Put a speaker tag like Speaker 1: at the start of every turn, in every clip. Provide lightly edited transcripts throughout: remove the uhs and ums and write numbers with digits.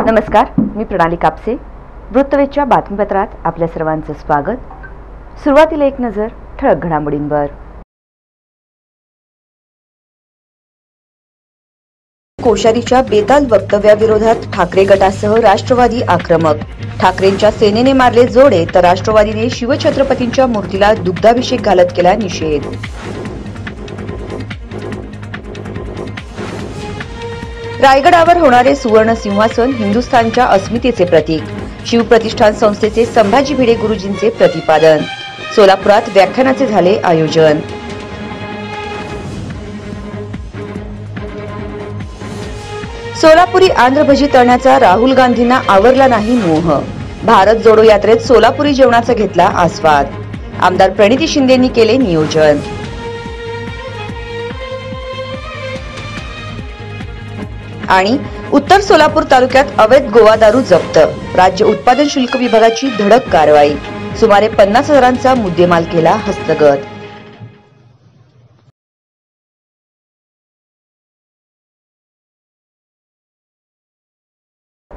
Speaker 1: नमस्कार, मी प्रणाली कापसे. वृत्तवेधच्या बातमीपत्रात आपल्या सर्वांचं स्वागत. सुरुवातीला एक नजर ठळक घडामोडींवर. कोश्यारीच्या बेताल वक्तव्याविरोधात ठाकरे गटासह राष्ट्रवादी आक्रमक. ठाकरेंच्या सेनेने मारले जोडे तर राष्ट्रवादीने शिवछत्रपतींच्या मूर्तीला दुग्धाभिषेक घालत केला निषेध. रायगडावर होणारे सुवर्ण सिंहासन हिंदुस्थानच्या अस्मितेचे प्रतीक. शिवप्रतिष्ठान संस्थेचे संभाजी भिडे गुरुजींचे प्रतिपादन. सोलापुरात व्याख्यानाचे झाले आयोजन. सोलापुरी आंध्र भजी तळण्याचा राहुल गांधींना आवरला नाही मोह. भारत जोडो यात्रेत सोलापुरी जेवणाचा घेतला आस्वाद. आमदार प्रणिती शिंदेंनी केले नियोजन. आणि उत्तर सोलापूर तालुक्यात अवैध गोवा दारू जप्त. राज्य उत्पादन शुल्क विभागाची धडक कारवाई. सुमारे 50,000चा मुद्देमाल केला हस्तगत.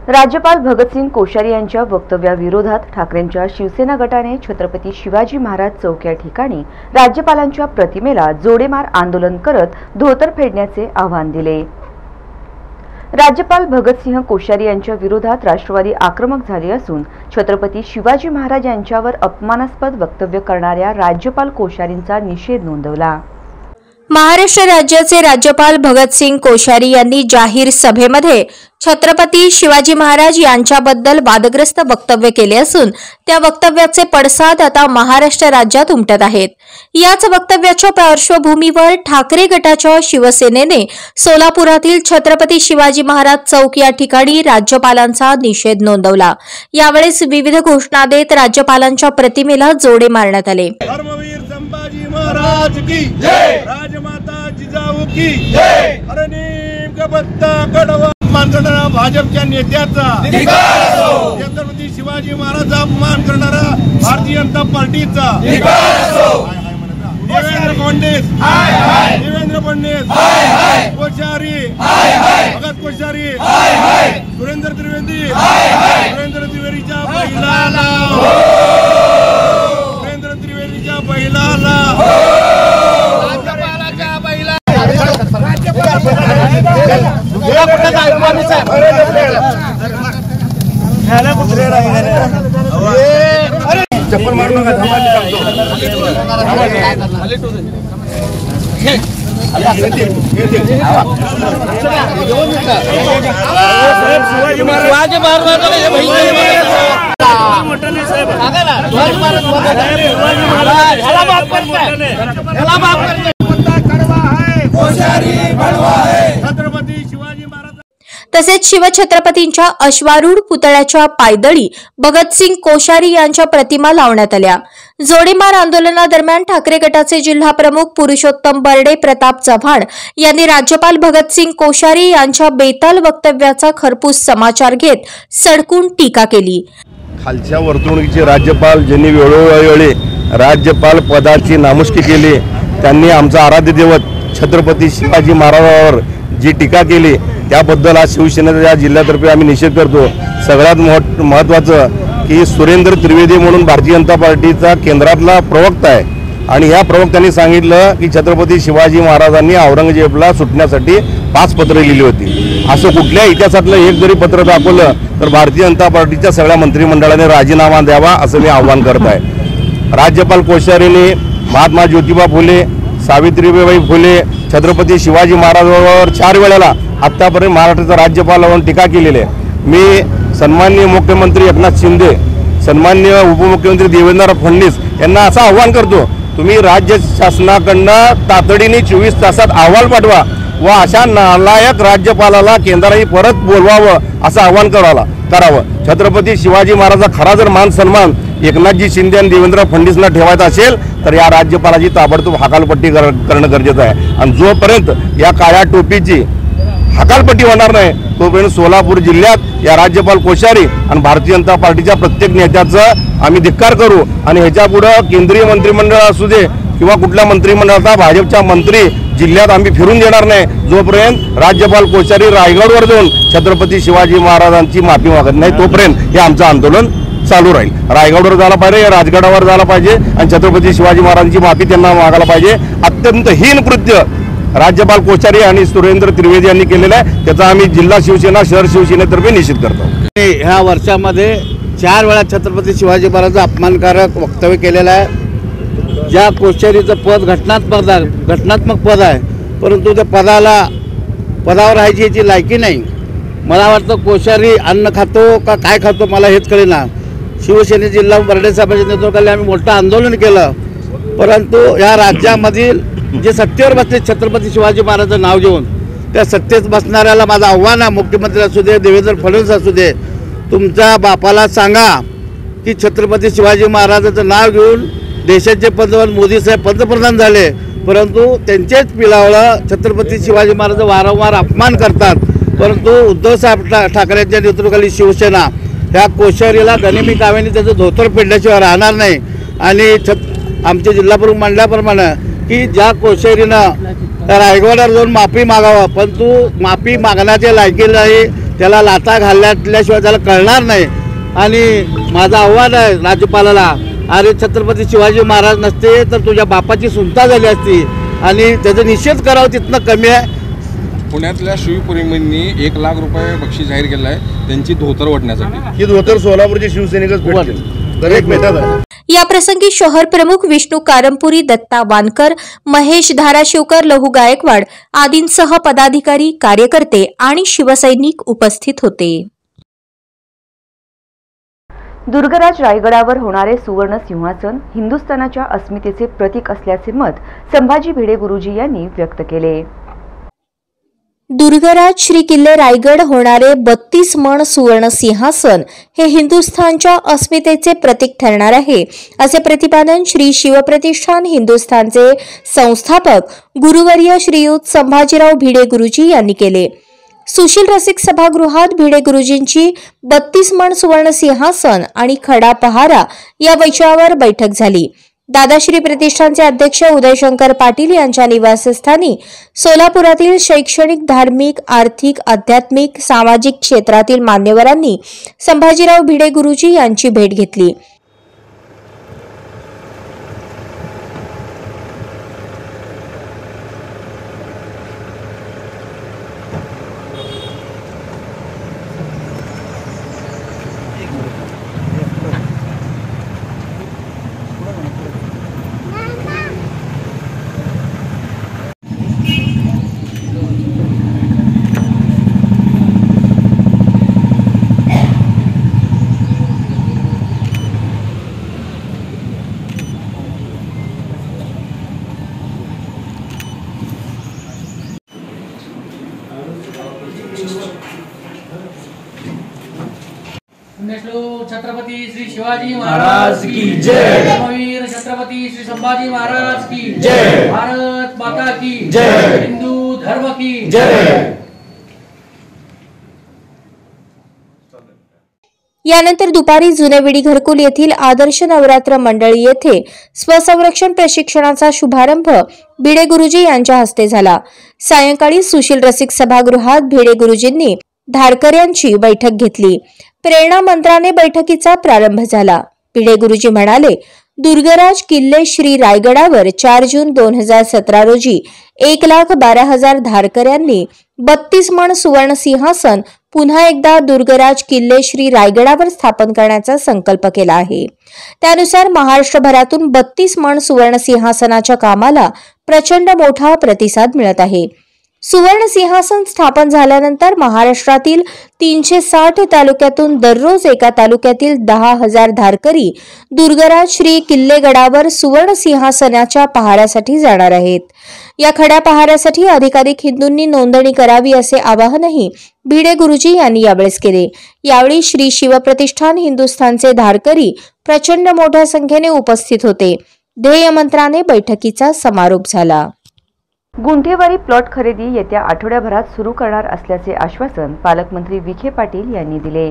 Speaker 1: राज्यपाल भगतसिंग कोश्यारी यांच्या वक्तव्याविरोधात ठाकरेंच्या शिवसेना गटाने छत्रपती शिवाजी महाराज चौक या ठिकाणी राज्यपालांच्या प्रतिमेला जोडेमार आंदोलन करत धोतर फेडण्याचे आवाहन दिले. राज्यपाल भगतसिंह कोश्यारी यांच्या विरोधात राष्ट्रवादी आक्रमक झाले असून छत्रपती शिवाजी महाराज यांच्यावर अपमानास्पद वक्तव्य करणाऱ्या राज्यपाल कोश्यारींचा निषेध नोंदवला.
Speaker 2: महाराष्ट्र राज्याचे राज्यपाल भगतसिंग कोश्यारी यांनी जाहीर सभेमध्ये छत्रपती शिवाजी महाराज यांच्याबद्दल वादग्रस्त वक्तव्य केले असून त्या वक्तव्याचे पडसाद आता महाराष्ट्र राज्यात उमटत आहेत. याच वक्तव्याच्या पार्श्वभूमीवर ठाकरे गटाच्या शिवसेनेने सोलापुरातील छत्रपती शिवाजी महाराज चौक या ठिकाणी राज्यपालांचा निषेध नोंदवला. यावेळेस विविध घोषणा देत राज्यपालांच्या प्रतिमेला जोडे मारण्यात आले.
Speaker 3: संभाजी महाराज की जय, राजमाता जिजाऊ की जय. भाजपच्या नेत्याचा छत्रपती शिवाजी महाराजांचा अपमान करणारा भारतीय जनता पार्टीचा देवेंद्र फडणवीस, देवेंद्र फडणवीस, कोश्यारी, भगत कोश्यारी, सुरेंद्र त्रिवेदी, सुरेंद्र त्रिवेदीच्या बैलाला, सुरेंद्र त्रिवेदीच्या बैलाला, राज्यपालाच्या बैला, चप्पल मारू नका. शिवाजी
Speaker 2: तसेच शिवछत्रपतींच्या अश्वारूढ पुतळ्याच्या पायदळी भगतसिंग कोश्यारी यांच्या प्रतिमा लावण्यात आल्या. जोडीमार आंदोलनादरम्यान ठाकरे गटाचे जिल्हा प्रमुख पुरुषोत्तम बर्डे, प्रताप चव्हाण यांनी राज्यपाल भगतसिंग कोश्यारी यांच्या बेताल वक्तव्याचा खरपूस समाचार घेत सडकून टीका केली.
Speaker 3: खालच्या वर्तणुकीचे राज्यपाल ज्यांनी वेळोवेळी राज्यपाल पदाची नामुष्की केली, त्यांनी आमचा आराध्य दैवत छत्रपती शिवाजी महाराजांवर जी टीका केली त्याबद्दल आज शिवसेनेच्या जिल्ह्यातर्फे आम्ही निषेध करतो. सगळ्यात महत्त्वाचं की सुरेंद्र त्रिवेदी म्हणून भारतीय जनता पार्टीचा केंद्रातला प्रवक्ता आहे आणि या प्रवक्त्यांनी सांगितलं की छत्रपती शिवाजी महाराजांनी औरंगजेबला सुटण्यासाठी 5 पत्रे लिहिली होती. असं कुठल्या इतिहासातलं एक जरी पत्र दाखवलं तर भारतीय जनता पार्टीच्या सगळ्या मंत्रिमंडळाने राजीनामा द्यावा असं मी आवाहन करत आहे. राज्यपाल कोश्यारींनी महात्मा ज्योतिबा फुले, सावित्रीबाई फुले, छत्रपती शिवाजी महाराजांवर 4 वेळेला आतापर्यंत महाराष्ट्राचा राज्यपाल म्हणून टीका केलेली आहे. मी सन्माननीय मुख्यमंत्री एकनाथ शिंदे, सन्माननीय उपमुख्यमंत्री देवेंद्र फडणवीस यांना असं आव्हान करतो, तुम्ही राज्य शासनाकडनं तातडीने 24 तासात अहवाल पाठवा व अशा नालायक राज्यपालाला केंद्राने परत बोलवावं असं आव्हान करावं. छत्रपती शिवाजी महाराजांचा खरा जर मान सन्मान एकनाथजी शिंदे आणि देवेंद्र फडणवीसला ठेवायचा असेल तर या राज्यपालाची ताबडतोब हकालपट्टी करणं गरजेचं आहे. आणि जोपर्यंत या काळ्या टोपीची हकालपट्टी होणार नाही तोपर्यंत सोलापूर जिल्ह्यात या राज्यपाल कोश्यारी आणि भारतीय जनता पार्टीच्या प्रत्येक नेत्याचं आम्ही धिक्कार करू आणि ह्याच्या पुढे केंद्रीय मंत्रिमंडळ असू दे किंवा कुठल्या मंत्रिमंडळाचा भाजपचा मंत्री जिल्ह्यात आम्ही फिरून देणार नाही जोपर्यंत राज्यपाल कोश्यारी रायगडवर जाऊन छत्रपती शिवाजी महाराजांची माफी मागत नाही तोपर्यंत हे आमचं आंदोलन चालू राहील। रायगडवर जायला पाहिजे, राजगडावर जायला पाहिजे आणि छत्रपती शिवाजी महाराजांची माफी त्यांना मागायला पाहिजे। अत्यंत हीन कृत्य राज्यपाल कोश्यारी आणि सुरेंद्र त्रिवेदी यांनी केलेलं आहे, त्याचा आम्ही जिल्हा शिवसेना शहर शिवसेनेतर्फे निषेध करतो।
Speaker 4: ह्या वर्षामध्ये 4 वेळा छत्रपती शिवाजी महाराजांचं अपमानकारक वक्तव्य केलेलं आहे। ज्या कोश्यारीचं पद घटनात्मक पद आहे, परंतु त्या पदावर राहायची याची लायकी नाही। मला वाटतं कोश्यारी अन्न खातो का काय खातो मला हेच कळेना। शिवसेने जिल्हा बर्डे साहेबांच्या नेतृत्वाखाली आम्ही मोठं आंदोलन केलं, परंतु या राज्यामधील जे सत्तेवर बसले छत्रपती शिवाजी महाराजांचं नाव घेऊन त्या सत्तेत बसणाऱ्याला माझं आव्हान आहे, मुख्यमंत्री असू दे, देवेंद्र फडणवीस असू दे, तुमच्या बापाला सांगा की छत्रपती शिवाजी महाराजांचं नाव घेऊन देशाचे पंतप्रधान मोदी साहेब पंतप्रधान झाले, परंतु त्यांचेच पिलावळं छत्रपती शिवाजी महाराज वारंवार अपमान करतात। परंतु उद्धव साहेब ठाकरेंच्या नेतृत्वाखाली शिवसेना ह्या कोश्यारीला गनिमी काव्याने त्याचं धोतर पेडल्याशिवाय राहणार नाही। आणि आमचे जिल्हाप्रमुख म्हणल्याप्रमाणे की ज्या कोश्यारीनं रायगडावर जाऊन माफी मागावं, परंतु माफी मागण्याच्या लायकी नाही, त्याला लाथा घालल्याशिवाय त्याला कळणार नाही। आणि माझं आव्हान आहे राज्यपालाला, अरे छत्रपती शिवाजी महाराज नसते तर तुझ्या बापाची सुनता झाली असती आणि त्याचा निषेध करावं तिथनं कमी आहे।
Speaker 5: पुण्यातल्या शिवप्रेमींनी 1 लाख रुपये बक्षीस जाहीर केलं आहे त्यांची धोतर ओढण्यासाठी।
Speaker 3: ही धोतर सोलापूरची शिवसैनिकच भेटतील तर एक भेटत आहे।
Speaker 2: या प्रसंगी शहर प्रमुख विष्णू कारंपुरी, दत्ता वानकर, महेश धाराशिवकर, लहू गायकवाड आदींसह पदाधिकारी, कार्यकर्ते आणि शिवसैनिक उपस्थित होते।
Speaker 1: दुर्गराज रायगडावर होणारे सुवर्ण सिंहासन हिंदुस्थानाच्या अस्मितेचे प्रतीक असल्याचे मत संभाजी भिडे गुरुजी यांनी व्यक्त केले।
Speaker 2: दुर्गराज श्री किल्ले रायगड होणारे 32 मण सुवर्ण सिंहासन हे हिंदुस्थानच्या अस्मितेचे प्रतीक ठरणार आहे, असे प्रतिपादन श्री शिवप्रतिष्ठान हिंदुस्थानचे संस्थापक गुरुवर्य श्रीयुत संभाजीराव भिडे गुरुजी यांनी केले। सुशील रसिक सभागृहात भिडे गुरुजींची 32 मण सुवर्ण सिंहासन आणि खडा पहारा या विषयावर बैठक झाली। दादाश्री प्रतिष्ठानचे अध्यक्ष उदयशंकर पाटील यांच्या निवासस्थानी सोलापुरातील शैक्षणिक, धार्मिक, आर्थिक, आध्यात्मिक, सामाजिक क्षेत्रातील मान्यवरांनी संभाजीराव भिडे गुरुजी यांची भेट घेतली।
Speaker 6: छत्रपति श्री शिवाजी महाराज की जय। धर्मवीर छत्रपति श्री संभाजी महाराज की जय। भारत माता की जय। हिंदू धर्म की जय।
Speaker 2: यानंतर दुपारी जुनेविडी घरकुल येथील आदर्श नवरात्र मंडळी येथे स्वसंरक्षण प्रशिक्षणाचा शुभारंभ भिडे गुरुजी यांच्या हस्ते झाला। सायंकाळी सुशील रसिक सभागृहात भिडे गुरुजींनी धारकऱ्यांची बैठक घेतली। प्रेरणा मंत्राने बैठकीचा प्रारंभ झाला। भिडे गुरुजी म्हणाले, दुर्गराज किल्ले श्री रायगडावर 4 जून 2017 रोजी 1,12,000 धारकऱ्यांनी 32 मण सुवर्ण सिंहासन पुन्हा एकदा दुर्गराज किल्ले श्री रायगडावर स्थापन करण्याचा संकल्प केला आहे। त्यानुसार महाराष्ट्रभरातून 32 मण सुवर्ण सिंहासनाच्या कामाला प्रचंड मोठा प्रतिसाद मिळत आहे। सुवर्ण सिंहासन स्थापन झाल्यानंतर महाराष्ट्रातील 360 तालुक्यातून दररोज एका तालुक्यातील 10,000 धारकरी दुर्गराज श्री किल्लेगडावर सुवर्ण सिंहासनाच्या पहाऱ्यासाठी जाणार आहेत। या खड्या पहाऱ्यासाठी अधिकाधिक हिंदूंनी नोंदणी करावी असे आवाहनही भिडे गुरुजी यांनी यावेळेस केले। यावेळी श्री शिवप्रतिष्ठान हिंदुस्थानचे धारकरी प्रचंड मोठ्या संख्येने उपस्थित होते। ध्येय मंत्राने बैठकीचा समारोप झाला।
Speaker 1: गुंठेवारी प्लॉट खरेदी येत्या आठवड्याभरात सुरू करणार असल्याचे आश्वासन पालकमंत्री विखे पाटील यांनी दिले।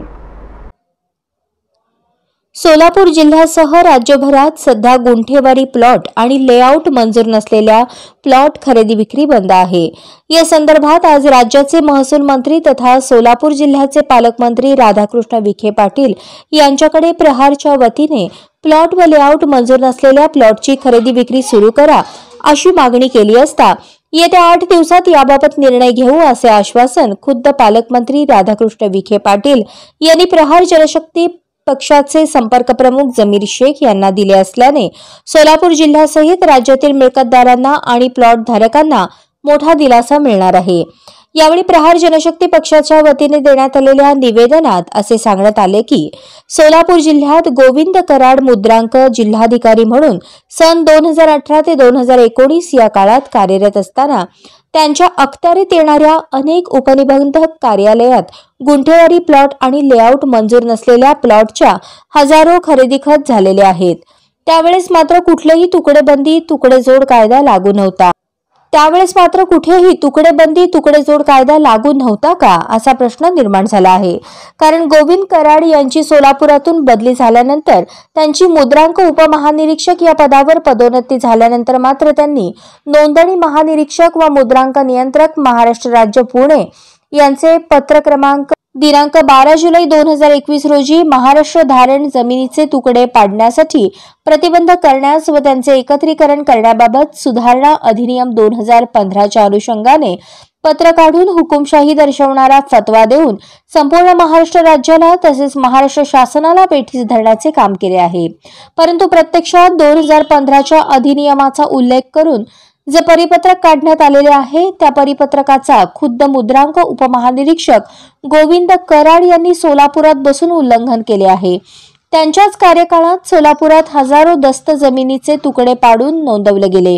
Speaker 2: सोलापूर जिल्ह्यासह राज्यभरात सध्या गुंठेवारी प्लॉट आणि लेआउट मंजूर नसलेल्या प्लॉट खरेदी विक्री बंद आहे। या संदर्भात आज राज्याचे महसूल मंत्री तथा सोलापूर जिल्ह्याचे पालकमंत्री राधाकृष्ण विखे पाटील यांच्याकडे प्रहारच्या वतीने प्लॉट व लेआउट मंजूर नसलेल्या प्लॉटची खरेदी विक्री सुरू करा अशी मागणी केली असता येत्या 8 दिवसात याबाबत निर्णय घेऊ असे आश्वासन खुद्द पालकमंत्री राधाकृष्ण विखे पाटील यांनी प्रहार जनशक्ती पक्षाचे संपर्क प्रमुख जमीर शेख यांना दिले असल्याने सोलापूर जिल्ह्यासहित राज्यातील मिळकतदारांना आणि प्लॉट धारकांना मोठा दिलासा मिळणार आहे। यावेळी प्रहार जनशक्ती पक्षाच्या वतीने देण्यात आलेल्या निवेदनात असे सांगण्यात आले की सोलापूर जिल्ह्यात गोविंद कराड मुद्रांक जिल्हाधिकारी म्हणून सन 2018 ते 2019 या काळात कार्यरत असताना त्यांच्या अखत्यारीत येणाऱ्या अनेक उपनिबंधक कार्यालयात गुंठेवारी प्लॉट आणि लेआउट मंजूर नसलेल्या प्लॉटच्या हजारो खरेदी खत झालेले आहेत। त्यावेळेस मात्र कुठलेही तुकडेबंदी तुकडेजोड कायदा लागू नव्हता। का असा प्रश्न निर्माण झाला आहे। कारण गोविंद कराड यांची सोलापुरातून बदली झाल्यानंतर त्यांची मुद्रांक उपमहानिरीक्षक या पदावर पदोन्नती झाल्यानंतर मात्र त्यांनी नोंदणी महानिरीक्षक व मुद्रांक नियंत्रक महाराष्ट्र राज्य पुणे यांचे पत्र क्रमांक दिनांक 12 जुलै 2021 रोजी महाराष्ट्र धारण जमिनीचे तुकडे पाडण्यासाठी प्रतिबंध करण्यास व त्यांचे एकत्रीकरण करण्याबाबत सुधारणा अधिनियम 2015च्या अनुषंगाने पत्र काढून हुकुमशाही दर्शवणारा फतवा देऊन संपूर्ण महाराष्ट्र राज्याला तसेच महाराष्ट्र शासनाला पेठीस धरण्याचे काम केले आहे। परंतु प्रत्यक्षात 2015च्या अधिनियमाचा उल्लेख करून जे परिपत्रक काढण्यात आलेले आहे त्या परिपत्रकाचा खुद्द मुद्रांक उपमहानिरीक्षक गोविंद कराड यांनी सोलापुरात बसून उल्लंघन केले आहे। त्यांच्याच कार्यकाळात सोलापुरात हजारो दस्त जमिनीचे तुकडे पाडून नोंदवले गेले।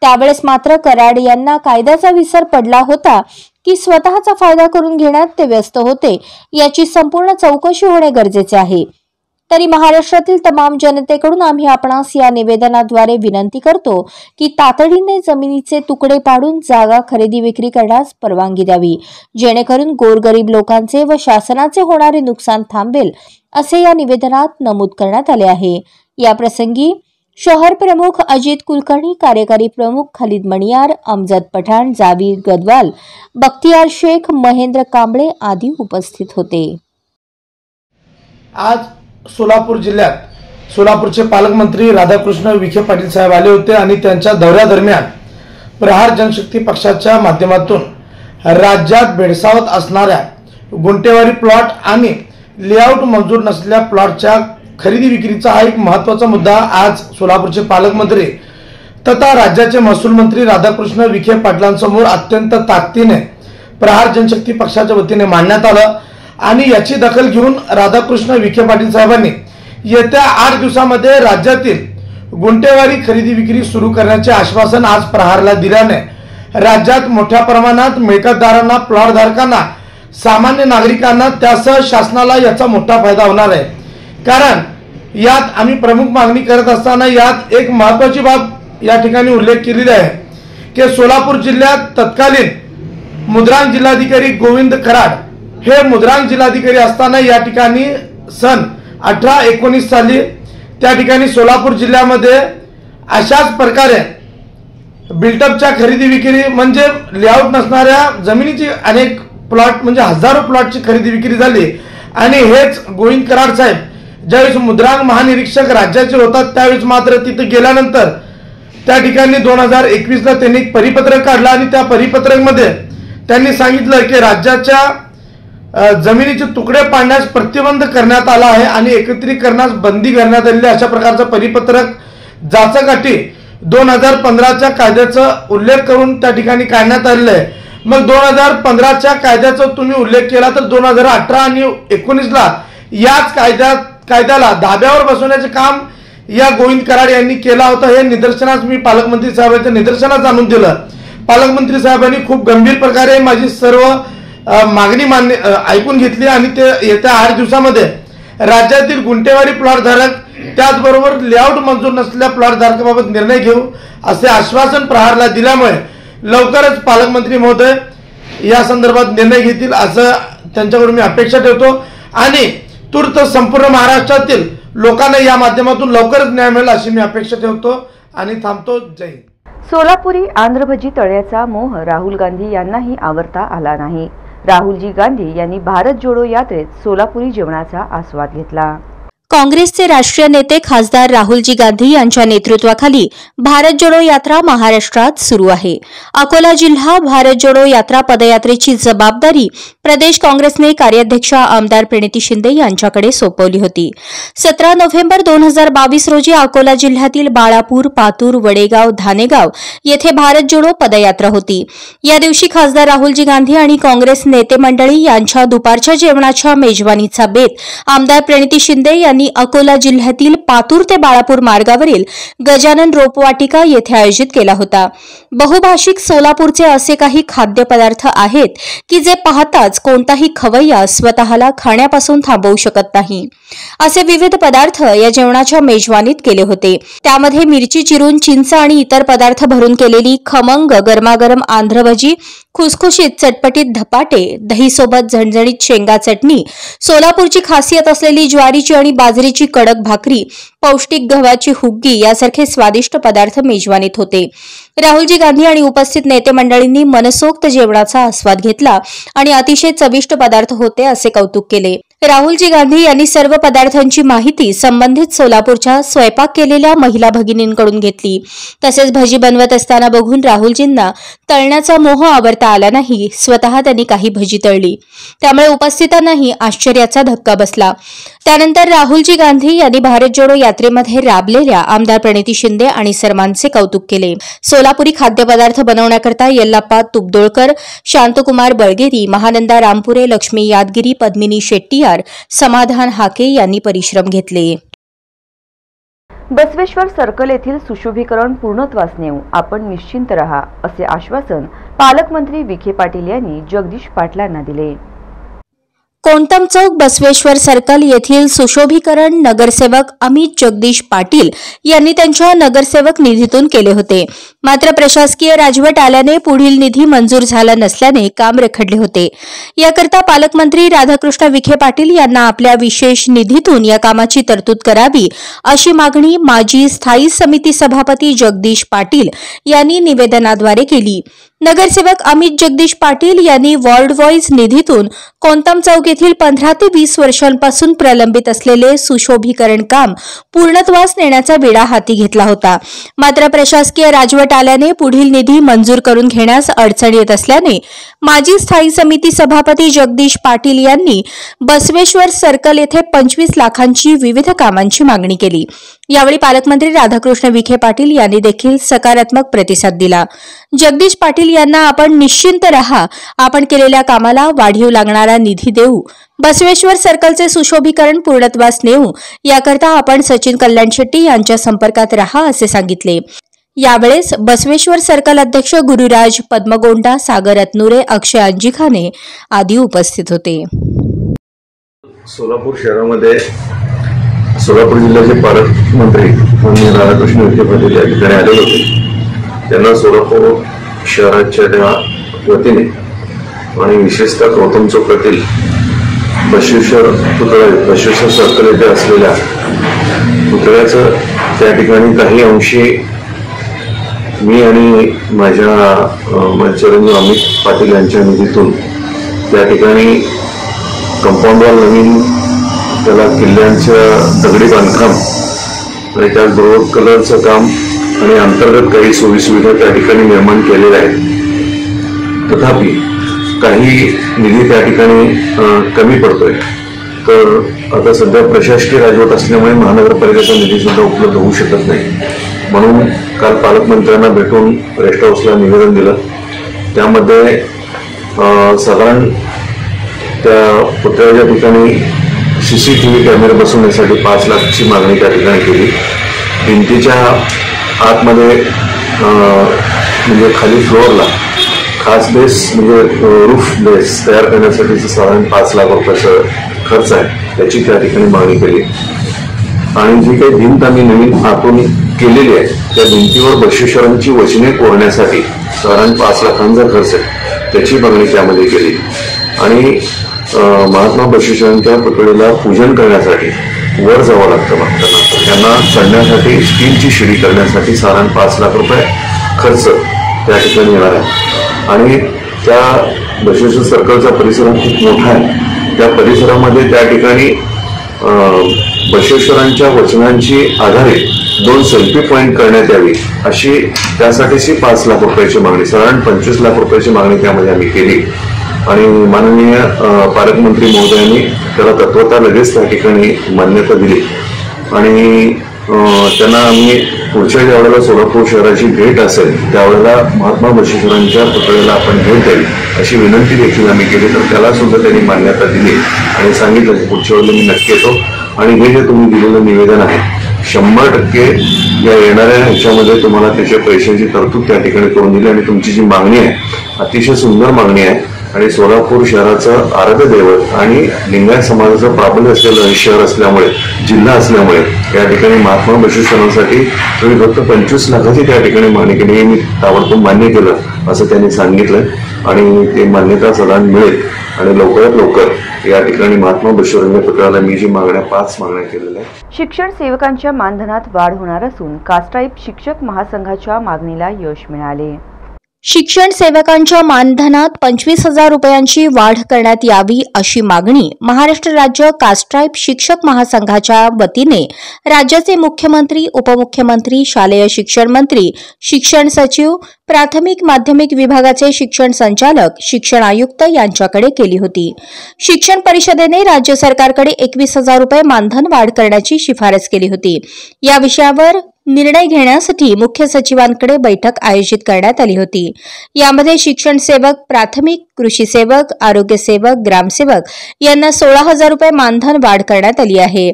Speaker 2: त्यावेळेस मात्र कराड यांना कायद्याचा विसर पडला होता की स्वतःचा फायदा करून घेण्यात ते व्यस्त होते याची संपूर्ण चौकशी होणे गरजेचे आहे। तरी महाराष्ट्रातील तमाम जनतेकडून आम्ही आपणास या निवेदनाद्वारे विनंती करतो की तातडीने जमिनीचे तुकडे पाडून जागा खरेदी विक्री करण्यास परवानगी द्यावी, जेणेकरून गोरगरीब लोकांचे व शासनाचे होणारे नुकसान थांबेल असे या निवेदनात नमूद करण्यात आले आहे। या प्रसंगी शहर प्रमुख अजित कुलकर्णी, कार्यकारी प्रमुख खालिद मणियार, अमजद पठाण, जावीर गदवाल, बख्तियार शेख, महेंद्र कांबळे आदी उपस्थित होते।
Speaker 7: आज सोलापूर जिल्ह्यात सोलापूरचे पालकमंत्री राधाकृष्ण विखे पाटील साहेब आले होते आणि त्यांच्या दौऱ्यादरम्यान प्रहार जनशक्ती पक्षाच्या माध्यमातून राज्यात भेडसावत असणाऱ्या गुंठेवारी प्लॉट आणि लेआउट मंजूर नसलेल्या प्लॉटच्या खरेदी विक्रीचा हा एक महत्त्वाचा मुद्दा आज सोलापूरचे पालकमंत्री तथा राज्याचे महसूल मंत्री राधाकृष्ण विखे पाटलांसमोर अत्यंत ताकदीने प्रहार जनशक्ती पक्षाच्या वतीने मांडण्यात आलं आणि याची दखल घेऊन राधाकृष्ण विखे पाटील साहेबांनी येत्या 8 दिवसामध्ये राज्यातील गुंठेवारी खरेदी विक्री सुरू करण्याचे आश्वासन आज प्रहारला दिल्याने राज्यात मोठ्या प्रमाणात मिळकतदारांना, प्लॉट धारकांना, सामान्य नागरिकांना त्यासह शासनाला याचा मोठा फायदा होणार आहे। कारण यात आम्ही प्रमुख मागणी करत असताना यात एक महत्त्वाची बाब या ठिकाणी उल्लेख केलेला आहे की सोलापूर जिल्ह्यात तत्कालीन मुद्रांक जिल्हाधिकारी गोविंद कराड हे मुद्रांक जिल्हाधिकारी असताना या ठिकाणी सन 18-19 साली त्या ठिकाणी सोलापूर जिल्ह्यामध्ये अशाच प्रकारे बिल्टअपच्या खरेदी विक्री म्हणजे लेआउट नसणाऱ्या जमिनीची अनेक प्लॉट म्हणजे हजारो प्लॉटची खरेदी विक्री झाली आणि हेच गोविंद कराड साहेब ज्यावेळेस मुद्रांक महानिरीक्षक राज्याचे होतात त्यावेळेस मात्र तिथे गेल्यानंतर त्या ठिकाणी 2021ला त्यांनी एक परिपत्रक काढलं आणि त्या परिपत्रकमध्ये त्यांनी सांगितलं की राज्याच्या जमिनीचे तुकडे पाडण्यास प्रतिबंध करण्यात आला आहे आणि एकत्रीकरणास बंदी करण्यात आलेली अशा प्रकारचं परिपत्रक जाचकाठी 2015च्या कायद्याचा उल्लेख करून त्या ठिकाणी काढण्यात आलेलं आहे। मग 2015च्या कायद्याचा तुम्ही उल्लेख केला तर 2018 आणि 19ला याच कायद्याला धाब्यावर बसवण्याचे काम या गोविंद कराड यांनी केला होता। हे निदर्शनास मी पालकमंत्री साहेबांच्या निदर्शनास आणून दिलं। पालकमंत्री साहेबांनी खूप गंभीर प्रकारे माझी सर्व मागणी ऐकून घेतली आणि ते येत्या 8 दिवसामध्ये राज्यातील गुंठेवारी प्लॉट धारक त्याचबरोबर लेआउट मंजूर नसलेल्या प्लॉट धारकाबाबत निर्णय घेऊ असे आश्वासन प्रहारला दिल्यामुळे लवकरच पालकमंत्री महोदय या संदर्भात निर्णय घेतील असं त्यांच्याकडून मी अपेक्षा ठेवतो आणि तूर्त संपूर्ण महाराष्ट्रातील लोकांना या माध्यमातून लवकरच न्याय मिळेल अशी मी अपेक्षा ठेवतो आणि थांबतो. जय हिंद.
Speaker 1: सोलापुरी आंध्रभजी तळ्याचा मोह राहुल गांधी यांनाही आवरता आला नाही. राहुलजी गांधी यांनी भारत जोडो यात्रेत सोलापुरी जेवणाचा आस्वाद घेतला.
Speaker 2: काँग्रेसचे राष्ट्रीय नेते खासदार राहुलजी गांधी यांच्या नेतृत्वाखाली भारत जोडो यात्रा महाराष्ट्रात सुरू आहे. अकोला जिल्हा भारत जोडो यात्रा पदयात्रेची जबाबदारी प्रदेश काँग्रेसने कार्याध्यक्षा आमदार प्रणिती शिंदे यांच्याकडे सोपवली होती. 17 नोव्हेंबर 2022 रोजी अकोला जिल्ह्यातील बाळापूर, पातूर, वडेगाव, धानेगाव येथे भारत जोडो पदयात्रा होती. या दिवशी खासदार राहुलजी गांधी आणि काँग्रेस नेते मंडळी यांच्या दुपारच्या जेवणाच्या मेजवानीचा बेत आमदार प्रणिती शिंदे यांनी अकोला जिल्ह्यातील पातूर ते बाळापूर मार्गावरील गजानन रोपवाटिका येथे आयोजित केला होता. बहुभाषिक सोलापूरचे असे काही खाद्यपदार्थ आहेत की जे पाहताच कोणताही खवय्या स्वतःला खाण्यापासून थांबवू शकत नाही. असे विविध पदार्थ या जेवणाच्या मेजवानीत केले होते. त्यामध्ये मिरची चिरून, चिंच आणि इतर पदार्थ भरून केलेली खमंग गरमागरम आंध्रभजी, खुसखुशीत चटपटीत धपाटे, दहीसोबत झणझणीत शेंगा चटणी, सोलापूरची खासियत असलेली ज्वारीची आणि बाजरीची कडक भाकरी, पौष्टिक गव्हाची हुग्गी यासारखे स्वादिष्ट पदार्थ मेजवानीत होते. राहुलजी गांधी आणि उपस्थित नेते मंडळींनी मनसोक्त जेवणाचा आस्वाद घेतला आणि अतिशय चविष्ट पदार्थ होते असे कौतुक केले. राहुलजी गांधी यांनी सर्व पदार्थांची माहिती संबंधित सोलापूरच्या स्वयंपाक केलेल्या महिला भगिनींकडून घेतली. तसेच भजी बनवत असताना बघून राहुलजींना तळण्याचा मोह आवरता आला नाही. स्वतः त्यांनी काही भजी तळली, त्यामुळे उपस्थितांनाही आश्चर्याचा धक्का बसला. त्यानंतर राहुलजी गांधी यांनी भारत जोडो यात्रेमध्ये राबलेल्या आमदार प्रणिती शिंदे आणि सर्वांचे कौतुक केले. सोलापुरी खाद्यपदार्थ बनवण्याकरता यल्लाप्पा तुपदोळकर, शांतकुमार बळगेरी, महानंदा रामपुरे, लक्ष्मी यादगिरी, पद्मिनी शेट्टी, समाधान हाके यांनी परिश्रम घेतले.
Speaker 1: बसवेश्वर सर्कल येथील सुशोभीकरण पूर्णत्वास नेऊ, आपण निश्चिंत रहा असे आश्वासन पालकमंत्री विखे पाटील यांनी जगदीश पाटलांना दिले.
Speaker 2: कोंटम चौक बसवेश्वर सर्कल येथील सुशोभीकरण नगरसेवक अमित जगदीश पाटील यांनी त्यांच्या नगरसेवक निधीतून केले होते. मात्र प्रशासकीय राजवट आल्याने पुढील निधी मंजूर झाला नसल्याने काम रखडले होते. याकरता पालकमंत्री राधाकृष्ण विखे पाटील यांना आपल्या विशेष निधीतून या कामाची तरतूद करावी अशी मागणी माजी स्थायी समिती सभापती जगदीश पाटील यांनी निवेदनाद्वारे केली. नगरसेवक अमित जगदीश पाटील यांनी वॉर्ड वाईज निधीतून कोंटम चौक येथील 15 ते 20 वर्षांपासून प्रलंबित असलेले सुशोभीकरण काम पूर्णत्वास नेण्याचा विडा हाती घेतला होता. मात्र प्रशासकीय राजवट आल्याने पुढील निधी मंजूर करून घेण्यास अडचण येत असल्याने माजी स्थायी समिती सभापती जगदीश पाटील यांनी बसवेश्वर सर्कल येथे 25 लाखांची विविध कामांची मागणी केली. यावेळी पालकमंत्री राधाकृष्ण विखे पाटील यांनी देखील सकारात्मक प्रतिसाद दिला. जगदीश पाटील यांना आपण निश्चिंत रहा, आपण केलेल्या कामाला वाढीव लागणारा निधी देऊ, बसवेश्वर सर्कलचे सुशोभीकरण पूर्णत्वास नेऊ, याकरता आपण सचिन कल्याण शेट्टी यांच्या संपर्कात रहा असे सांगितले. यावेळेस बसवेश्वर सर्कल अध्यक्ष गुरुराज पद्मगोंडा, सागर अतनुरे, अक्षय अंजिखाने आदी उपस्थित होते.
Speaker 3: सोलापूर शहरामध्ये सोलापूर जिल्ह्याचे पालकमंत्री माननीय राधाकृष्ण विखे पाटील या ठिकाणी आले होते. त्यांना सोलापूर शहराच्या त्या वतीने आणि विशेषतः कोंटम चौकातील बसवेश्वर सर्कल येथे असलेल्या पुतळ्याचं त्या ठिकाणी काही अंशी मी आणि माझ्या चिरंजीव अमित पाटील यांच्या निधीतून त्या ठिकाणी कंपाऊंड वॉल नवीन, त्याला किल्ल्यांचं दगडी बांधकाम आणि त्याचबरोबर कलरचं काम आणि अंतर्गत काही सोयीसुविधा त्या ठिकाणी निर्माण केलेल्या आहेत. तथापि काही निधी त्या ठिकाणी कमी पडतोय. तर आता सध्या प्रशासकीय राजवट असल्यामुळे महानगरपालिकेचा निधी सुद्धा उपलब्ध होऊ शकत नाही. म्हणून काल पालकमंत्र्यांना भेटून रेस्ट हाऊसला निवेदन दिलं. त्यामध्ये साधारण त्या पुतळ्याच्या ठिकाणी CCTV कॅमेरे बसवण्यासाठी 5 लाखची मागणी त्या ठिकाणी केली. भिंतीच्या आतमध्ये म्हणजे खाली फ्लोअरला खास बेस म्हणजे रूफ बेस तयार करण्यासाठीचं साधारण 5 लाख रुपयाचा खर्च आहे, त्याची त्या ठिकाणी मागणी केली. आणि जी काही भिंत आम्ही नवीन आतून केलेली आहे त्या भिंतीवर बसवेश्वरांची वचने कोरण्यासाठी साधारण 5 लाखांचा खर्च आहे, त्याची मागणी त्यामध्ये केली. आणि महात्मा बसवेश्वरांच्या पुतळीला पूजन करण्यासाठी
Speaker 8: वर जावं लागतं भक्तांना. त्यांना चढण्यासाठी स्टीलची शिडी करण्यासाठी साधारण 5 लाख रुपये खर्च त्या ठिकाणी येणार आहे. आणि त्या बसवेश्वर सर्कलचा परिसर खूप मोठा आहे. त्या परिसरामध्ये त्या ठिकाणी बसवेश्वरांच्या वचनांची आधारे 2 सेल्फी पॉईंट करण्यात यावी अशी त्यासाठीची 5 लाख रुपयाची मागणी, साधारण 25 लाख रुपयाची मागणी त्यामध्ये आम्ही केली. आणि माननीय पालकमंत्री महोदयांनी त्याला तत्वतः लगेच त्या ठिकाणी मान्यता दिली. आणि त्यांना आम्ही पुढच्या ज्यावेळेला सोलापूर शहराची भेट असेल त्यावेळेला महात्मा बसवेश्वरांच्या पुतळ्याला आपण भेट द्यावी अशी विनंती देखील आम्ही केली. तर त्याला सुद्धा त्यांनी मान्यता दिली आणि सांगितलं की पुढच्या वेळेला मी नक्की येतो. आणि हे जे तुम्ही दिलेलं निवेदन आहे 100% या येणाऱ्या ह्याच्यामध्ये तुम्हाला त्याच्या पैशांची तरतूद त्या ठिकाणी करून दिली. आणि तुमची जी मागणी आहे अतिशय सुंदर मागणी आहे. आणि सोलापूर शहराचं आराध्य दैवत आणि लिंगायत समाजाचं प्राबल्य असलेलं शहर असल्यामुळे, जिल्हा असल्यामुळे या ठिकाणी महात्मा बसवेश्वरांसाठी तुम्ही फक्त 25 लाखाची त्या ठिकाणी मागणी केली. मी ताबडतोब मान्य केलं असं त्यांनी सांगितलं. आणि ते मान्यता सदान मिळेल. आणि लवकरात लवकर या ठिकाणी महात्मा बसवेश्वरांच्या पुतळ्याला मी जी मागण्या 5 मागण्या केलेल्या आहेत.
Speaker 1: शिक्षण सेवकांच्या मानधनात वाढ होणार असून कास्ट्राईप शिक्षक महासंघाच्या मागणीला यश मिळाले.
Speaker 2: शिक्षण सेवकांच्या मानधनात 25,000 रुपयांची वाढ करण्यात यावी अशी मागणी महाराष्ट्र राज्य कास्ट्राईप शिक्षक महासंघाच्या वतीने राज्याचे मुख्यमंत्री, उपमुख्यमंत्री, शालेय शिक्षण मंत्री, शिक्षण सचिव, प्राथमिक माध्यमिक विभागाचे शिक्षण संचालक, शिक्षण आयुक्त यांच्याकडे केली होती. शिक्षण परिषदेने राज्य सरकारकडे 21,000 रुपये मानधन वाढ करण्याची शिफारस केली होती. या विषयावर निर्णय घेण्यासाठी मुख्य सचिवांकडे बैठक आयोजित करण्यात आली होती. यामध्ये शिक्षण सेवक, प्राथमिक, कृषी सेवक, आरोग्य सेवक, ग्रामसेवक यांना 16,000 रुपये मानधन वाढ करण्यात आली आहे.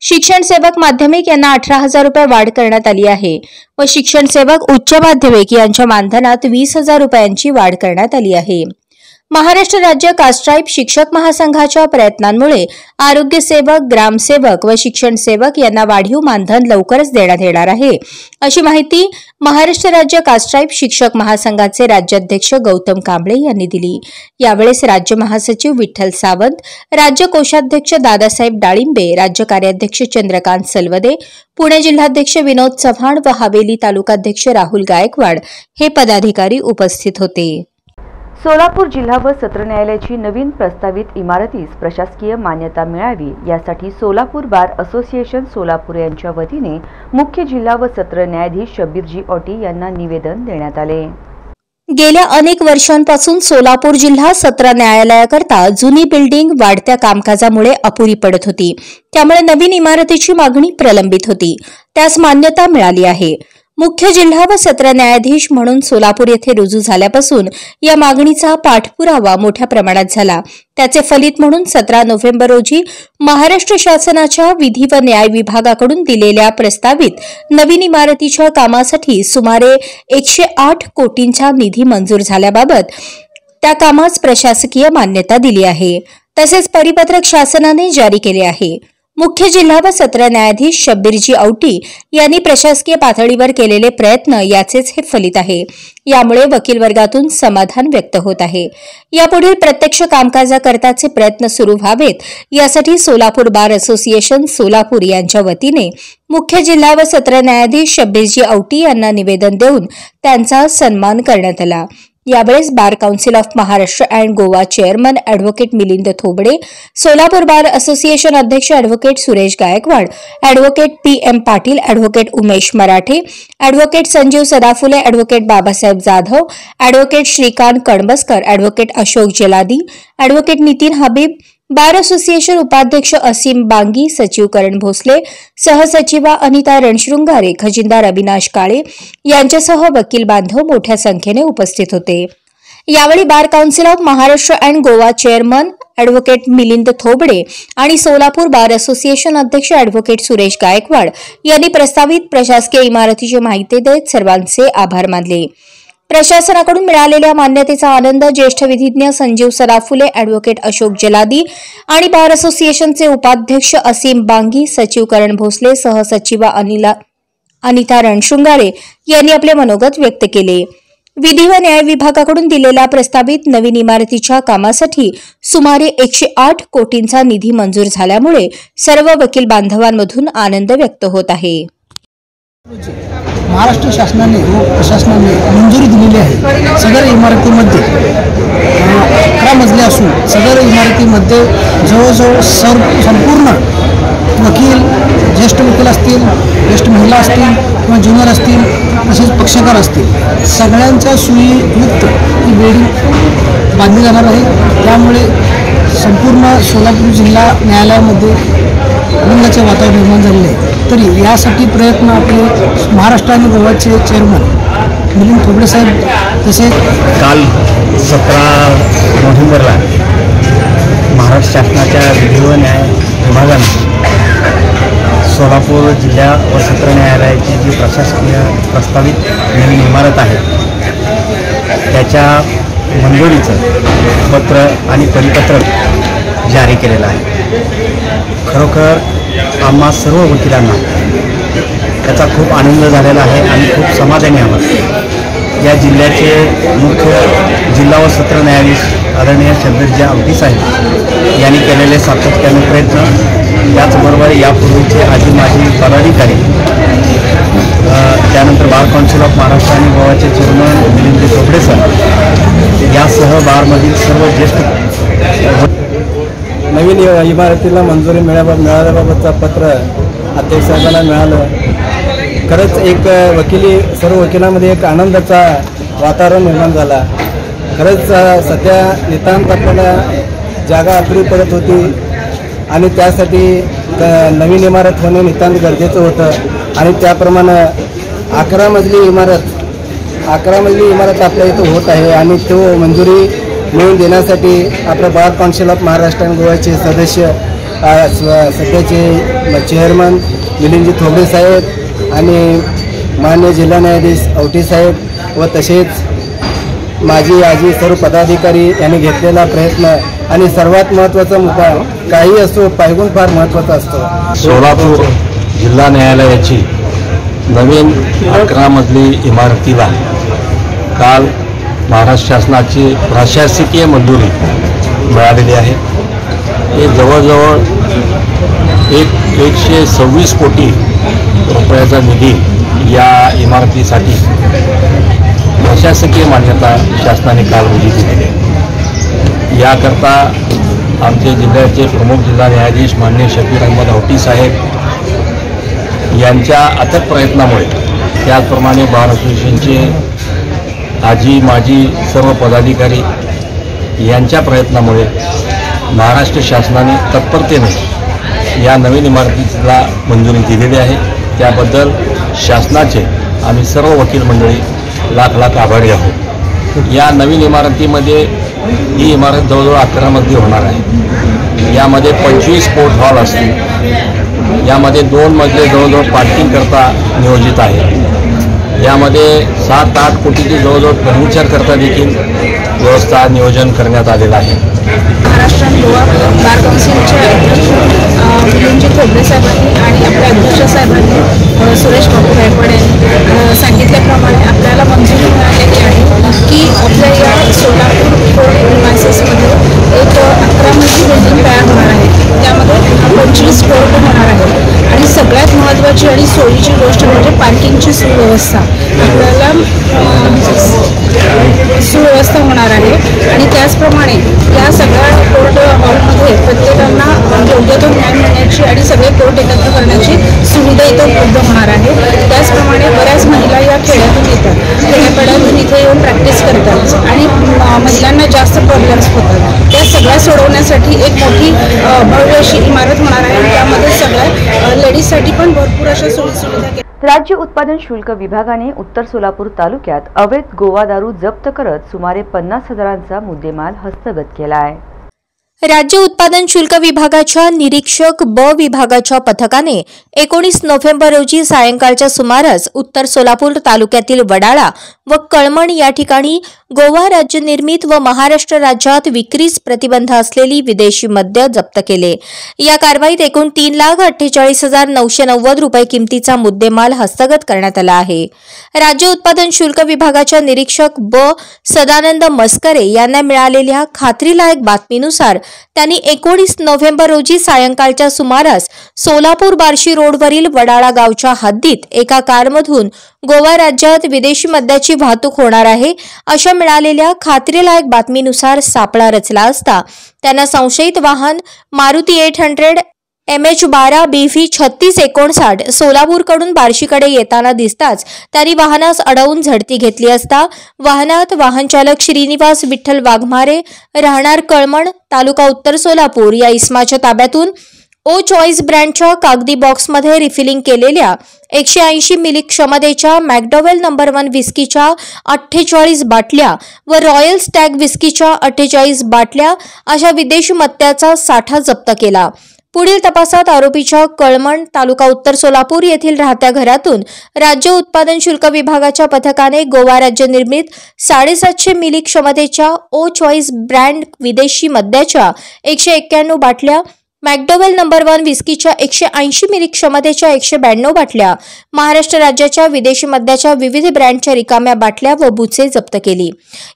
Speaker 2: शिक्षण सेवक माध्यमिक यांना 18,000 रुपये वाढ करण्यात आली आहे व शिक्षण सेवक उच्च माध्यमिक यांच्या मानधनात 20,000 रुपयांची वाढ करण्यात आली आहे. महाराष्ट्र राज्य कास्ट्राईप शिक्षक महासंघाच्या प्रयत्नांमुळे आरोग्य सेवक, ग्रामसेवक व शिक्षण सेवक यांना वाढीव मानधन लवकरच देण्यात येणार आहे अशी माहिती महाराष्ट्र राज्य कास्ट्राईप शिक्षक महासंघाचे राज्याध्यक्ष गौतम कांबळे यांनी दिली. यावेळेस राज्य महासचिव विठ्ठल सावंत, राज्य कोषाध्यक्ष दादासाहेब डाळिंबे, राज्य कार्याध्यक्ष चंद्रकांत सलवदे, पुणे जिल्हाध्यक्ष विनोद चव्हाण व हवेली तालुकाध्यक्ष राहुल गायकवाड हे पदाधिकारी उपस्थित होते.
Speaker 1: सोलापूर जिल्हा व सत्र न्यायालयाची नवीन प्रस्तावित इमारतीस प्रशासकीय मान्यता मिळावी यासाठी सोलापूर बार असोसिएशन सोलापूर यांच्या वतीने मुख्य जिल्हा व सत्र न्यायाधीश शब्बीरजी ओटी यांना निवेदन देण्यात आले.
Speaker 2: गेल्या अनेक वर्षांपासून सोलापूर जिल्हा सत्र न्यायालयाकरता जुनी बिल्डिंग वाढत्या कामकाजामुळे अपुरी पडत होती. त्यामुळे नवीन इमारतीची मागणी प्रलंबित होती. त्यास मान्यता मिळाली आहे. मुख्य जिल्हा व सत्र न्यायाधीश म्हणून सोलापूर येथे रुजू झाल्यापासून या मागणीचा पाठपुरावा मोठ्या प्रमाणात झाला. त्याचे फलित म्हणून 17 नोव्हेंबर रोजी महाराष्ट्र शासनाच्या विधी व न्याय विभागाकडून दिलेल्या प्रस्तावित नवीन इमारतीच्या कामासाठी सुमारे 108 कोटींचा निधी मंजूर झाल्याबाबत त्या कामास प्रशासकीय मान्यता दिली आहे. तसेच परिपत्रक शासनाने जारी केले आहे. मुख्य जिल्हा व सत्र न्यायाधीश शब्बीरजी औटी यांनी प्रशासकीय पातळीवर केलेले प्रयत्न याचेच हे फलित आहे. यामुळे वकील वर्गातून समाधान व्यक्त होत आहे. यापुढील प्रत्यक्ष कामकाजाकरताचे प्रयत्न सुरू व्हावेत यासाठी सोलापूर बार असोसिएशन सोलापूर यांच्या वतीने मुख्य जिल्हा व सत्र न्यायाधीश शब्बीरजी औटी यांना निवेदन देऊन त्यांचा सन्मान करण्यात आला. यावेळेस bar council of Maharashtra and Goa chairman advocate Milind Thobde, Solapur bar association अध्यक्ष advocate Suresh Gaikwad, advocate PM Patil, advocate Umesh Marathe, advocate Sanjeev Sadaphule, advocate Babasaheb Jadhav, advocate Shrikant Kanbaskar, advocate Ashok Jaladi, advocate Nitin Habib, bar association उपाध्यक्ष असीम बांगी, सचिव करण भोसले, सहसचिवा अनिता रणशृंगारे, खजिनदार अविनाश काळे यांच्यासह वकील बांधव मोठ्या संख्येने उपस्थित होते. यावेळी बार council of Maharashtra and Goa chairman advocate Milind Thobade आणि सोलापूर बार असोसिएशन अध्यक्ष ॲडव्होकेट सुरेश गायकवाड यांनी प्रस्तावित प्रशासकीय इमारतीची माहिती देत सर्वांचे आभार मानले. प्रशासनाकडून मिळालेल्या मान्यतेचा आनंद ज्येष्ठ विधिज्ञ संजीव सदाफुले, ॲडव्होकेट अशोक जलादी आणि बार असोसिएशनचे उपाध्यक्ष असीम बांगी, सचिव करण भोसले, सहसचिवा अनिता रणशृंगारे यांनी आपले मनोगत व्यक्त केले. विधी व न्याय विभागाकडून दिलेल्या प्रस्तावित नवीन इमारतीच्या कामासाठी सुमारे 108 कोटींचा निधी मंजूर झाल्यामुळे सर्व वकील बांधवांमधून आनंद व्यक्त होत आहे.
Speaker 9: महाराष्ट्र शासनाने व प्रशासनाने मंजुरी दिलेली आहे. सदर इमारतीमध्ये 11 मजले असून सदर इमारतीमध्ये जवळजवळ संपूर्ण वकील, ज्येष्ठ वकील असतील, ज्येष्ठ महिला असतील किंवा ज्युनियर असतील, तसेच पक्षकार असतील, सगळ्यांच्या सोयीयुक्त ही बिल्डिंग बांधली जाणार आहे. त्यामुळे संपूर्ण सोलापूर जिल्हा न्यायालयामध्ये आनंदाचे वातावरण निर्माण झालेले आहे. तरी यासाठी प्रयत्न आपले महाराष्ट्र आणि गोव्याचे चेअरमन मिलिंद थोबडे साहेब तसेच
Speaker 10: काल 17 नोव्हेंबरला महाराष्ट्र शासनाच्या विधी व न्याय विभागाने सोलापूर जिल्हा व सत्र न्यायालयाची जी प्रशासकीय प्रस्तावित नवीन इमारत आहे त्याच्या मंजुरीचं पत्र आणि परिपत्रक जारी केलेलं आहे. खरोखर आम्हा सर्व वकिलांना त्याचा खूप आनंद झालेला आहे आणि खूप समाधानी आहोत. या जिल्ह्याचे मुख्य जिल्हा व सत्र न्यायाधीश आदरणीय शब्दजी आवटी साहेब यांनी केलेले सातत्याने प्रयत्न, त्याचबरोबर यापूर्वीचे आजी माजी पदाधिकारी, त्यानंतर बार काउन्सिल ऑफ महाराष्ट्र आणि गोवाचे चेअरमन मिलिंद थोबडे सर यासह बारमधील सर्व ज्येष्ठ
Speaker 11: नवीन इमारतीला मंजुरी मिळाल्याबाबतचा पत्र अध्यक्ष साहेबांना मिळालं. खरंच एक सर्व वकिलांमध्ये एक आनंदाचा वातावरण निर्माण झाला. खरंच सध्या नितांत आपल्याला जागा अपुरी पडत होती आणि त्यासाठी नवीन इमारत होणे नितांत गरजेचं होतं आणि त्याप्रमाणे 11 मजली इमारत आपल्या इथं होत आहे आणि तो मंजुरी मिळवून देण्यासाठी आपलं बार काउन्सिल ऑफ महाराष्ट्र आणि गोव्याचे सदस्य सध्याचे चेअरमन मिलिंदजी थोबडे साहेब आणि मान्य जिल्हा न्यायाधीश आवटी साहेब व तसेच माझी आजी सर्व पदाधिकारी यांनी घेतलेला प्रयत्न आणि सर्वात महत्त्वाचा मुद्दा काही असो पायगुण फार महत्त्वाचा असतो.
Speaker 10: सोलापूर जिल्हा न्यायालयाची नवीन 11 मजली इमारतीला काल महाराष्ट्र शासनाची प्रशासकीय मंजुरी मिळालेली आहे. हे जवळजवळ 126 कोटी रुपयाचा निधी या इमारतीसाठी प्रशासकीय मान्यता शासनाने काल रोजी दिलेली आहे. याकरता आमचे जिल्ह्याचे प्रमुख जिल्हा न्यायाधीश माननीय शफीर अहमद आवटी साहेब यांच्या अथक प्रयत्नामुळे, त्याचप्रमाणे बार असोसिएशनचे आजी माजी सर्व पदाधिकारी यांच्या प्रयत्नामुळे महाराष्ट्र शासनाने तत्परतेने या नवीन इमारतीला मंजुरी दिलेली आहे. त्याबद्दल शासनाचे आम्ही सर्व वकील मंडळी लाख आभारी आहोत. या नवीन इमारतीमध्ये ही इमारत जवळजवळ 11 मजली होणार आहे. यामध्ये 25 कोर्ट हॉल असतील. यामध्ये 2 मजले जवळजवळ पार्किंग करता नियोजित आहे. यामध्ये 7-8 कोटीची जवळजवळ फर्निचर करता देखील व्यवस्था नियोजन करण्यात आलेलं आहे.
Speaker 12: महाराष्ट्र आणि गोवा बार काउन्सिलचे अध्यक्ष मिलिंदजी थोबडे साहेबांनी आणि आपल्या अध्यक्ष साहेबांनी सुरेश बाबू गायकवाड यांनी सांगितल्याप्रमाणे आपल्याला मंजुरी मिळालेली आहे की आपल्या या सोलापूर कोर्ट प्रिमायसेसमध्ये एक 11 मजली बिल्डिंग तयार होणार आहे. त्यामध्ये 25 कोर्ट होणार आहे आणि सगळ्यात महत्त्वाची आणि सोयीची गोष्ट म्हणजे पार्किंगची सुव्यवस्था आपल्याला सुव्यवस्था होणार आहे. आणि त्याचप्रमाणे या सगळ्या कोर्ट हॉलमध्ये प्रत्येकांना योग्य तो न्याय मिळण्याची आणि सगळे कोर्ट एकत्र करण्याची सुविधा इथं उपलब्ध होणार आहे. त्याचप्रमाणे बऱ्याच महिला या खेड्यातून येतात, खेड्यापाड्यातून इथे येऊन प्रॅक्टिस करतात आणि महिलांना जास्त प्रॉब्लेम्स होतात. त्या सगळ्या सोडवण्यासाठी एक मोठी भव्य अशी इमारत होणार आहे. त्यामध्ये सगळ्या लेडीजसाठी पण भरपूर अशा सोयीसुविधा.
Speaker 1: राज्य उत्पादन शुल्क विभागाने उत्तर सोलापूर तालुक्यात अवैध गोवा दारू जप्त करत सुमारे 50,000चा मुद्देमाल हस्तगत केला आहे.
Speaker 2: राज्य उत्पादन शुल्क विभागाच्या निरीक्षक ब विभागाच्या पथकाने 19 नोव्हेंबर रोजी सायंकाळच्या सुमारास उत्तर सोलापूर तालुक्यातील वडाळा व कळमण या ठिकाणी गोवा राज्य निर्मित व महाराष्ट्र राज्यात विक्रीस प्रतिबंध असलेली विदेशी मद्य जप्त केले। या कारवाईत एकूण 3,48,990 रुपये किमतीचा मुद्देमाल हस्तगत करण्यात आला आहे। राज्य उत्पादन शुल्क विभागाच्या निरीक्षक ब सदानंद मस्करे यांना मिळालेल्या खात्रीलायक बातमीनुसार त्यांनी 19 नोव्हेंबर रोजी सायंकाळच्या सुमारास सोलापूर बार्शी रोडवरील वडाळा गावच्या हद्दीत एका कारमधून गोवा राज्यात विदेशी मद्याची वाहतूक होणार आहे अशा मिळालेल्या खात्रीलायक बातमीनुसार सापळा रचला असता त्यांना संशयित वाहन मारुती 800 MH12 BV 3659 सोलापूरकडून बार्शीकडे येताना दिसताच त्यांनी वाहनास अडवून झडती घेतली असता वाहनात वाहनचालक श्रीनिवास विठ्ठल वाघमारे राहणार कळमण तालुका उत्तर सोलापूर या इसमाच्या ताब्यातून ओ चॉईस ब्रँडच्या कागदी बॉक्समध्ये रिफिलिंग केलेल्या 180 मिली क्षमतेच्या मॅकडॉवेल नंबर 1 विस्कीच्या 48 बाटल्या व रॉयल स्टॅग विस्कीच्या 48 बाटल्या अशा विदेशी मद्याचा साठा जप्त केला। पुढील तपासात आरोपीच्या कळमण तालुका उत्तर सोलापूर येथील राहत्या घरातून राज्य उत्पादन शुल्क विभागाच्या पथकाने गोवा राज्य निर्मित 750 मिली क्षमतेच्या ओ चॉईस ब्रँड विदेशी मद्याच्या 191 बाटल्या, मॅकडॉवेल नंबर 1 विस्कीच्या 180 मिली क्षमतेच्या 192 बाटल्या, महाराष्ट्र राज्याच्या विदेशी मद्याच्या विविध ब्रँडच्या रिकाम्या बाटल्या व बुचे जप्त केली।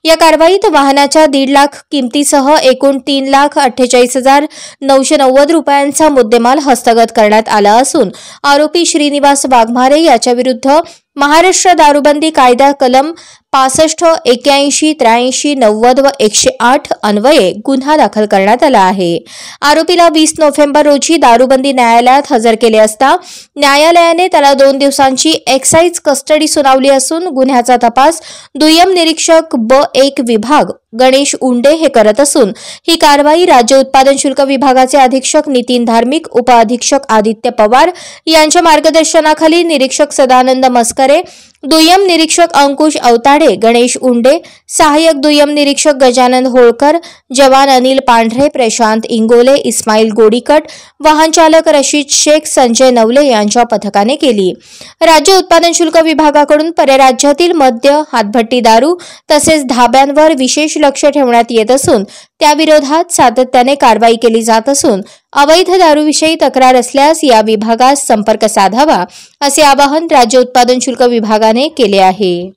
Speaker 2: या कारवाईत वाहनाच्या 1.5 लाख किमतीसह एकूण 3,48,990 रुपयांचा मुद्देमाल हस्तगत करण्यात आला असून आरोपी श्रीनिवास वाघमारे याच्या विरुद्ध महाराष्ट्र दारूबंदी कायदा कलम 65, 81, 83, 90 व 108 अन्वये गुन्हा दाखल करण्यात आला आहे। आरोपीला 20 नोव्हेंबर रोजी दारूबंदी न्यायालयात हजर केले असता न्यायालयाने त्याला 2 दिवसांची एक्साइज कस्टडी सुनावली असून गुन्ह्याचा तपास दुय्यम निरीक्षक ब1 विभाग गणेश उंडे हे करत असून ही कारवाई राज्य उत्पादन शुल्क विभागाचे अधीक्षक नितीन धार्मिक, उपअधीक्षक आदित्य पवार यांच्या मार्गदर्शनाखाली निरीक्षक सदानंद मस्करे, दुय्यम निरीक्षक अंकुश अवताडे, गणेश उंडे, सहाय्यक दुय्यम निरीक्षक गजानन होळकर, जवान अनिल पांढरे, प्रशांत इंगोले, इस्माईल गोडीकट, वाहन चालक रशीद शेख, संजय नवले यांच्या पथकाने केली। राज्य उत्पादन शुल्क विभागाकडून परराज्यातील मद्य, हातभट्टी दारू तसेच धाब्यांवर विशेष लक्ष ठेवण्यात येत असून त्याविरोधात सातत्याने कारवाई केली जात असून अवैध दारूविषयी तक्रार असल्यास या विभागास संपर्क साधावा असे आवाहन राज्य उत्पादन शुल्क विभागाने केले आहे।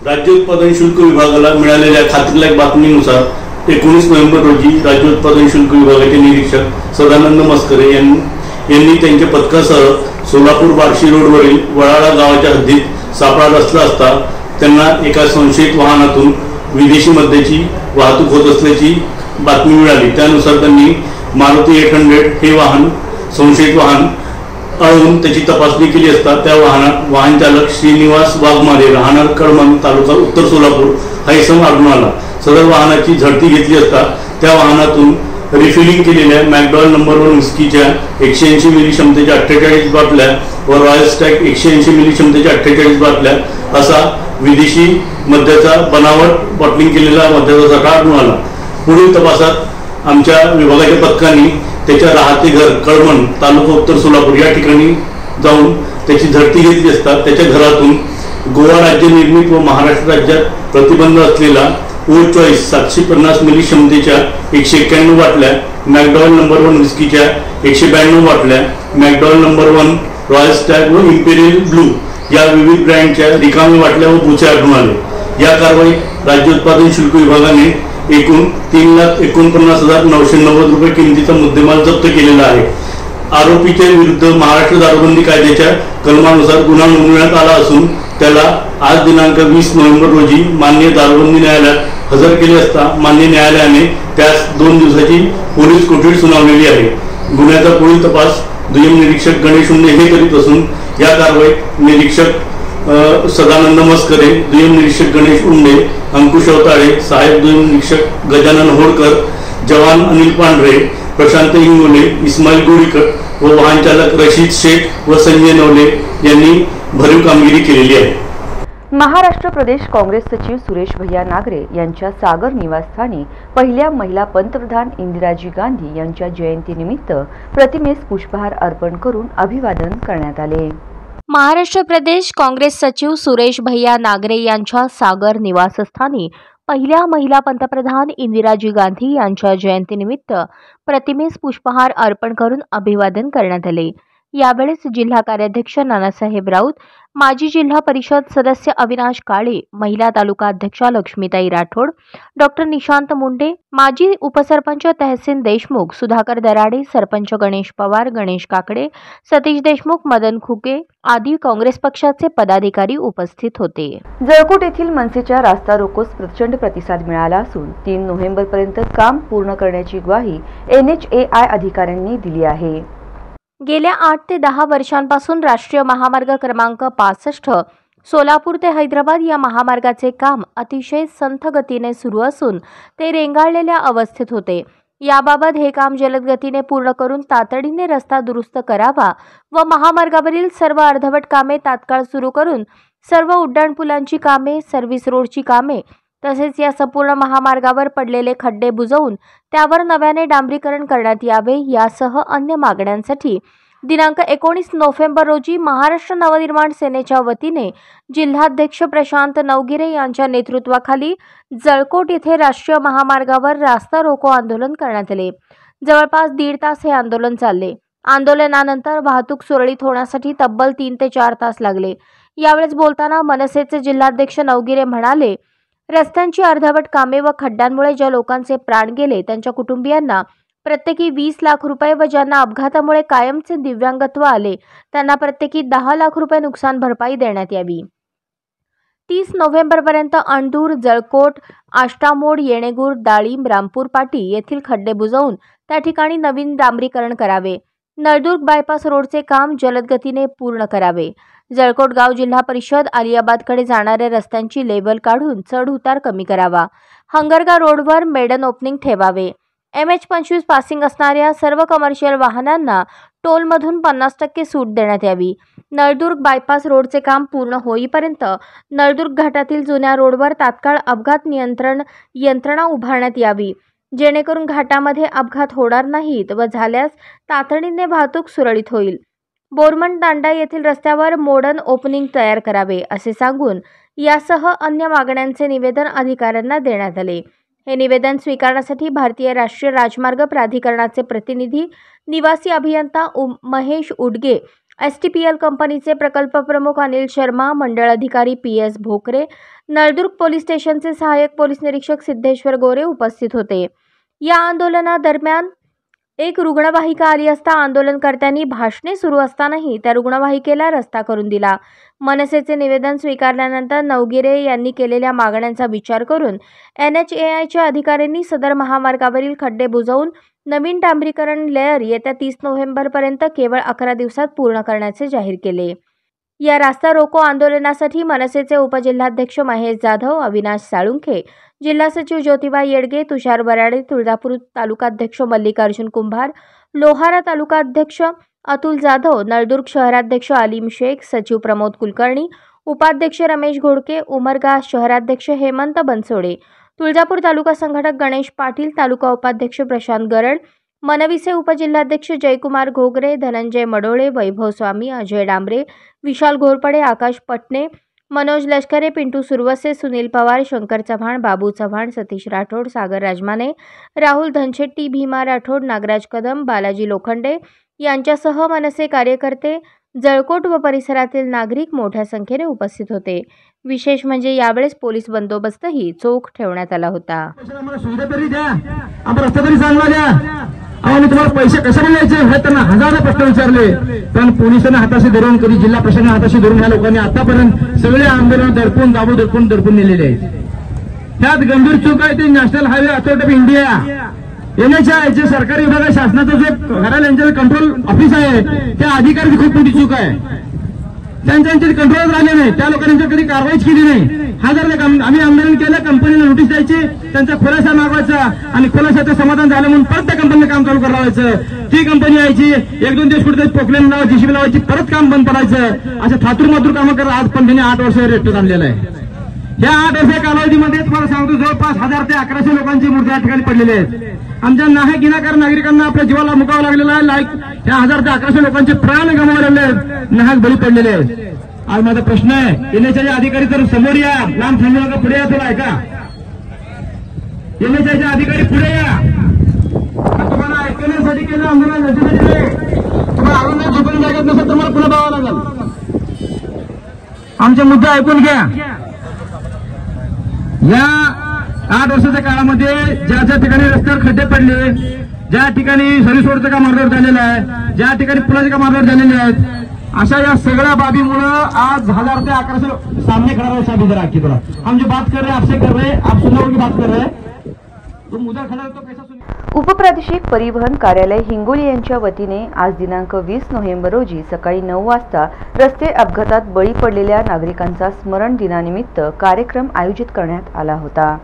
Speaker 13: राज्य उत्पादन शुल्क विभागाला मिळालेल्या खात्रीलायक बातमीनुसार 19 नोव्हेंबर रोजी राज्य उत्पादन शुल्क विभागाचे निरीक्षक सदानंद मस्करे यांनी त्यांच्या पथकासह सोलापूर बार्शी रोडवरील वडाळा गावाच्या हद्दीत सापळा रचला असता त्यांना एका संशयित वाहनातून विदेशी मद्याची वाहतूक होत असल्याची बातमी मिळाली। त्यानुसार त्यांनी मारुती 800 हे संशयित वाहन अडवून त्याची तपासणी केली असता त्या वाहनात वाहन चालक श्रीनिवास वाघमारे राहणार कळमण तालुका उत्तर सोलापूर हा इसम आढळून आला। सदर वाहनाची झडती घेतली असता त्या वाहनातून रिफिलिंग केलेल्या मॅकडॉवेल नंबर 1 विस्कीच्या 180 मिली क्षमतेच्या 48 बाटल्या व रॉयल स्टॅग 180 मिली क्षमतेच्या 48 बाटल्या असा विदेशी मद्याचा बनावट बॉटलिंग केलेला मद्याचा साठा आढळून आला। पुढील तपासात आमच्या विभागाच्या पथकांनी त्याच्या राहते घर कळमण तालुका उत्तर सोलापूर या ठिकाणी जाऊन त्याची झडती घेतली असता त्याच्या घरातून गोवा राज्य निर्मित व महाराष्ट्र राज्यात प्रतिबंध असलेला ओ चॉईस 750 मिली क्षमतेच्या 191 बाटल्या, मॅकडॉवेल नंबर 1 विस्कीच्या 192 बाटल्या, मॅकडॉवेल नंबर 1 रॉयल स्टॅग व इम्पेरियल ब्लू या विविध ब्रँडच्या रिकामी बाटल्या व बुचे आढळून आले। या कारवाईत राज्य उत्पादन शुल्क विभागाने एकूण 3,49,990 रुपये किमतीचा मुद्देमाल जप्त केलेला आहे। आरोपीच्या विरुद्ध महाराष्ट्र दारूबंदी कायद्याच्या कलमानुसार गुन्हा नोंदवण्यात आला असून त्याला आज दिनांक 20 नोव्हेंबर रोजी माननीय दारूबंदी न्यायालयात हजर केले असता मान्य न्यायालयाने त्यास 2 दिवसाची पोलीस कोठडी सुनावलेली आहे। गुन्ह्याचा पुढील तपास दुय्यम निरीक्षक गणेश उंडे हे करीत असून या कारवाईत निरीक्षक सदानंद मस्करे, दुय्यम निरीक्षक गणेश उंडे, अंकुश अवताडे, सहाय्यक दुय्यम निरीक्षक गजानन होळकर, जवान अनिल पांढरे, प्रशांत इंगोले, इस्माईल गोडीकट व वाहन चालक रशीद शेख व संजय नवले यांनी भरीव कामगिरी केलेली आहे।
Speaker 1: महाराष्ट्र प्रदेश काँग्रेस सचिव सुरेश भैया नागरे यांच्या सागर निवासस्थानी पहिल्या महिला पंतप्रधान इंदिराजी गांधी यांच्या जयंतीनिमित्त प्रतिमेस पुष्पहार अर्पण करून अभिवादन करण्यात आले।
Speaker 2: महाराष्ट्र प्रदेश काँग्रेस सचिव सुरेश भैया नागरे यांच्या सागर निवासस्थानी पहिल्या महिला पंतप्रधान इंदिराजी गांधी यांच्या जयंतीनिमित्त प्रतिमेस पुष्पहार अर्पण करून अभिवादन करण्यात आले। यावेळेस जिल्हा कार्याध्यक्ष नानासाहेब राऊत, माजी जिल्हा परिषद सदस्य अविनाश काळे, महिला तालुका अध्यक्षा लक्ष्मीताई राठोड, डॉक्टर निशांत मुंडे, माजी उपसरपंच तहसीन देशमुख, सुधाकर दराडे, सरपंच गणेश पवार, गणेश काकडे, सतीश देशमुख, मदन खुके आदी काँग्रेस पक्षाचे पदाधिकारी उपस्थित होते।
Speaker 1: जळकोट येथील मनसेच्या रास्ता रोकोस प्रचंड प्रतिसाद मिळाला असून 3 नोव्हेंबरपर्यंत काम पूर्ण करण्याची ग्वाही NHAI अधिकाऱ्यांनी दिली आहे।
Speaker 2: गेल्या 8 ते 10 वर्षांपासून राष्ट्रीय महामार्ग क्रमांक 65 सोलापूर ते हैदराबाद या महामार्गाचे काम अतिशय संथ गतीने सुरू असून ते रेंगाळलेल्या अवस्थेत होते। याबाबत हे काम जलद गतीने पूर्ण करून तातडीने रस्ता दुरुस्त करावा व महामार्गावरील सर्व अर्धवट कामे तात्काळ सुरू करून सर्व उड्डाणपुलांची कामे, सर्व्हिस रोडची कामे तसेच या संपूर्ण महामार्गावर पडलेले खड्डे बुजवून त्यावर नव्याने डांबरीकरण करण्यात यावे यासह अन्य मागण्यांसाठी दिनांक 19 नोव्हेंबर रोजी महाराष्ट्र नवनिर्माण सेनेच्या वतीने जिल्हाध्यक्ष प्रशांत नवगिरे यांच्या नेतृत्वाखाली जळकोट येथे राष्ट्रीय महामार्गावर रास्ता रोको आंदोलन करण्यात आले। जवळपास 1.5 तास हे आंदोलन चालले। आंदोलनानंतर वाहतूक सुरळीत होण्यासाठी तब्बल 3 ते 4 तास लागले। यावेळेस बोलताना मनसेचे जिल्हाध्यक्ष नवगिरे म्हणाले, रस्त्यांची अर्धवट कामे व खड्ड्यांमुळे ज्या लोकांचे प्राण गेले त्यांच्या कुटुंबियांना प्रत्येकी 20 लाख रुपये व ज्यांना अपघातामुळे कायमचे दिव्यांगत्व आले त्यांना प्रत्येकी 10 लाख रुपये नुकसान भरपाई देण्यात यावी। 30 नोव्हेंबरपर्यंत अंडूर, जळकोट, आष्टामोड, येणेगूर, दाळिंब, रामपूर पाटी येथील खड्डे बुजवून त्या ठिकाणी नवीन डांबरीकरण करावे। नळदुर्ग बायपास रोडचे काम जलद गतीने पूर्ण करावे। जळकोट गाव जिल्हा परिषद अलियाबादकडे जाणाऱ्या रस्त्यांची लेवल काढून चढ उतार कमी करावा। हंगरगा रोडवर मेडन ओपनिंग ठेवावे। MH25 पासिंग असणाऱ्या सर्व कमर्शियल वाहनांना टोलमधून 50% सूट देण्यात यावी। नळदुर्ग बायपास रोडचे काम पूर्ण होईपर्यंत नळदुर्ग घाटातील जुन्या रोडवर तात्काळ अपघात नियंत्रण यंत्रणा उभारण्यात यावी, जेणेकरून घाटामध्ये अपघात होणार नाहीत व झाल्यास तातडीने वाहतूक सुरळीत होईल। बोरमंड तांडा येथील रस्त्यावर मॉडर्न ओपनिंग तयार करावे असे सांगून यासह अन्य मागण्यांचे निवेदन अधिकाऱ्यांना देण्यात आले। हे निवेदन स्वीकारण्यासाठी भारतीय राष्ट्रीय राजमार्ग प्राधिकरणाचे प्रतिनिधी, निवासी अभियंता महेश उडगे, STPL कंपनीचे प्रकल्प प्रमुख अनिल शर्मा, मंडळ अधिकारी PS भोकरे, नळदुर्ग पोलीस स्टेशनचे सहाय्यक पोलीस निरीक्षक सिद्धेश्वर गोरे उपस्थित होते। या आंदोलनादरम्यान एक रुग्णवाहिका आली असता आंदोलनकर्त्यांनी भाषणे सुरू असतानाही त्या रुग्णवाहिकेला रस्ता करून दिला। मनसेचे निवेदन स्वीकारल्यानंतर नवगिरे यांनी केलेल्या मागण्यांचा विचार करून NHAIच्या अधिकाऱ्यांनी सदर महामार्गावरील खड्डे बुजवून नवीन डांबरीकरण लेअर येत्या 30 नोव्हेंबरपर्यंत केवळ 11 दिवसात पूर्ण करण्याचे जाहीर केले। या रास्ता रोको आंदोलनासाठी मनसेचे उपजिल्हाध्यक्ष महेश जाधव, अविनाश साळुंखे, जिल्हा सचिव ज्योतिबा येडगे, तुषार बराडे, तुळजापूर तालुकाध्यक्ष मल्लिकार्जुन कुंभार, लोहारा तालुकाध्यक्ष अतुल जाधव, नळदुर्ग शहराध्यक्ष आलिम शेख, सचिव प्रमोद कुलकर्णी, उपाध्यक्ष रमेश घोडके, उमरगा शहराध्यक्ष हेमंत बनसोडे, तुळजापूर तालुका संघटक गणेश पाटील, तालुका उपाध्यक्ष प्रशांत गरड, मनविसे उपजिल्हाध्यक्ष जयकुमार घोगरे, धनंजय मडोळे, वैभव स्वामी, अजय डांबरे, विशाल घोरपडे, आकाश पटणे, मनोज लष्करे, पिंटू सुरवसे, सुनील पवार, शंकर चव्हाण, बाबू चव्हाण, सतीश राठोड, सागर राजमाने, राहुल धनशेट्टी, भीमा राठोड, नागराज कदम, बालाजी लोखंडे यांच्यासह मनसे कार्यकर्ते, जळकोट व परिसरातील नागरिक मोठ्या संख्येने उपस्थित होते। विशेष म्हणजे यावेळेस पोलीस बंदोबस्तही चोख ठेवण्यात आला होता।
Speaker 14: सुविधा तरी द्या, आम्हाला रस्ता तरी चांगला द्या, आम्ही तुम्हाला पैसे कशाला द्यायचे हे त्यांना हजारो प्रश्न विचारले, पण पोलिसांना हाताशी धरून, कधी जिल्हा प्रशासनाने हाताशी धरून या लोकांनी आतापर्यंत सगळे आंदोलन दडपून दडपून नेलेले आहेत। त्यात गंभीर चूक आहे ती national highway authority of India NHAI जे सरकारी विभाग शासनाचं जे घराला यांचं कंट्रोल ऑफिस आहे त्या अधिकाऱ्याची खूप मोठी चूक आहे। त्यांचे कंट्रोल राहिले नाही, त्या लोकांनी कधी कारवाईच केली नाही। आम्ही आंदोलन केलं, कंपनीला नोटीस द्यायची, त्यांचा खुलासा मागवायचा आणि खुलासाचं समाधान झालं म्हणून परत त्या कंपनीला काम चालू करायचं. ती कंपनी यायची, 1-2 दिवस कुठेतरी पोकलेन लावायची, जीसीबी लावायची, परत काम बंद पडायचं. असं थातूर मातूर कामं करत आज पण त्यांनी 8 वर्ष रेट आणलेलं आहे. या 8 वर्ष कालावधीमध्ये तुम्हाला सांगतो जवळपास 1000 ते 1100 लोकांची मूर्ती या ठिकाणी पडलेली आहेत. आमच्या नाहक गुन्हेगार नागरिकांना आपल्या जीवाला मुकावं लागलेलं आहे. या 1000 ते 1100 लोकांचे प्राण गमावलेले आहेत, नाहक बळी पडलेले आहेत. आज माझा प्रश्न आहे, एनएचआयचे अधिकारी तर समोर या, लांब थांबू नका, पुढे या. तुला ऐका, एनएचआयचे अधिकारी पुढे या. तुम्हाला ऐकण्यासाठी केलं आंदोलन, तुम्हाला आनंद झोपून जागेत नसेल तर मला पुन्हा पाहावं लागेल. आमचे मुद्दे ऐकून घ्या. या 8 वर्षाच्या काळामध्ये ज्या ज्या ठिकाणी रस्त्यावर खड्डे पडले, ज्या ठिकाणी सर्व्हिस रोडचं काम अर्धवट झालेलं आहे, ज्या ठिकाणी पुलाचे काम अर्धवट झालेले आहेत, अशा या सगळ्या बाबीमुळं आज 1000 ते 1100 सामने खड़ा रहा साहब इधर आके थोड़ा हम जो बात कर रहे हैं आपसे कर रहे हैं, आप सुनने की बात कर रहे हैं, तो मुद्दा खड़ा है तो कैसा सुन.
Speaker 1: उपप्रादेशिक परिवहन कार्यालय हिंगोली यांच्या वतीने आज दिनांक 20 नोव्हेंबर रोजी सकाळी 9 वाजता रस्ते अपघातात बळी पडलेल्या नागरिकांचा स्मरण दिनानिमित्त कार्यक्रम आयोजित करण्यात आला होता.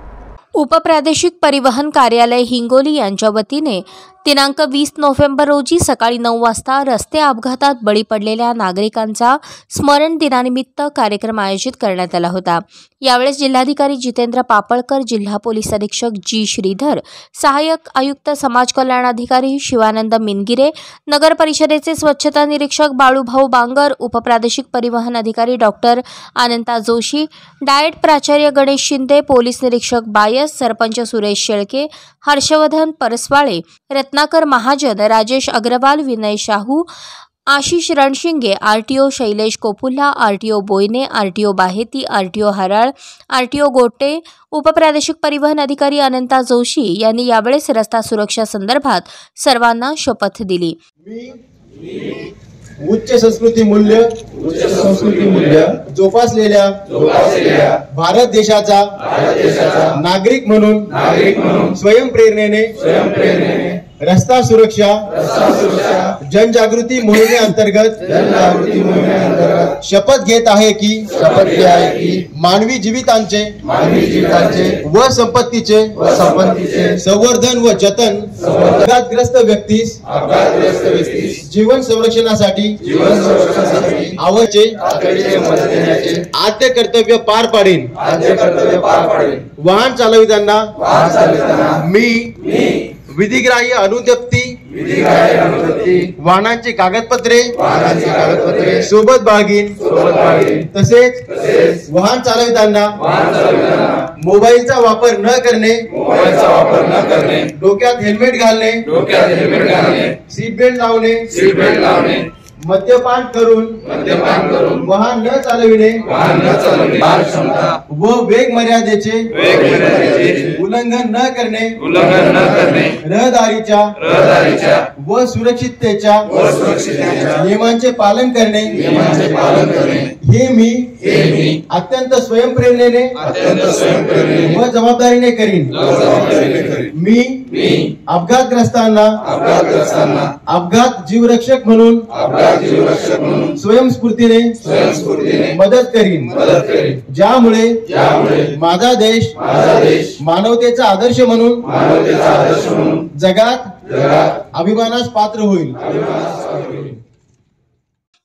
Speaker 2: उपप्रादेशिक परिवहन कार्यालय हिंगोली यांच्या वतीने दिनांक 20 नोव्हेंबर रोजी सकाळी 9 वाजता रस्ते अपघातात बळी पडलेल्या नागरिकांचा स्मरण दिनानिमित्त कार्यक्रम आयोजित करण्यात आला होता. यावेळेस जिल्हाधिकारी जितेंद्र पापळकर, जिल्हा पोलीस अधीक्षक जी श्रीधर, सहाय्यक आयुक्त समाज कल्याण अधिकारी शिवानंद मिनगिरे, नगर परिषदेचे स्वच्छता निरीक्षक बाळूभाऊ बांगर, उपप्रादेशिक परिवहन अधिकारी डॉक्टर अनंता जोशी, डाएट प्राचार्य गणेश शिंदे, पोलीस निरीक्षक Bayas, sarpanch Suresh Shelke, Harshvardhan Paraswale, Ratnakar Mahajan, Rajesh Agarwal, Vinay Shahu, Ashish Ranshinge, RTO Shailesh Kopulla, RTO Boyne, RTO Baheti, RTO Haral, RTO Gote, उपप्रादेशिक परिवहन अधिकारी अनंता जोशी यांनी यावेळेस रस्ता सुरक्षा संदर्भात सर्वांना शपथ दिली.
Speaker 15: उच्च संस्कृती मूल्य जोपासलेल्या भारत देशाचा नागरिक म्हणून स्वयंप्रेरणेने रस्ता सुरक्षा जनजागृती मोहिमेअंतर्गत शपथ घेत आहे की मानवी जीवितांचे व संपत्तीचे संवर्धन व जतन अपघातग्रस्त व्यक्तीस जीवन संरक्षणासाठी आवश्यक आद्य कर्तव्य पार पाडेन. वाहन चालविताना मी विधिग्राह्य अनुज्ञप्ती वाहनांची कागदपत्रे सोबत बाळगीन. तसेच वाहन चालविताना मोबाईलचा वापर न करणे, डोक्यात हेल्मेट घालणे, सीट बेल्ट लावणे, मद्यपान करून वाहन न चालविणे व वेग मर्यादेचे उल्लंघन न करणे, रहदारीच्या व सुरक्षिततेच्या नियमांचे पालन करणे हे मी अत्यंत स्वयंप्रेरणेने व जबाबदारीने करीन. मी अपघातग्रस्तांना अपघात जीवरक्षक म्हणून स्वयंस्फूर्तीने मदत करीन, ज्यामुळे माझा देश मानवतेचा आदर्श म्हणून जगात अभिमानास पात्र होईल.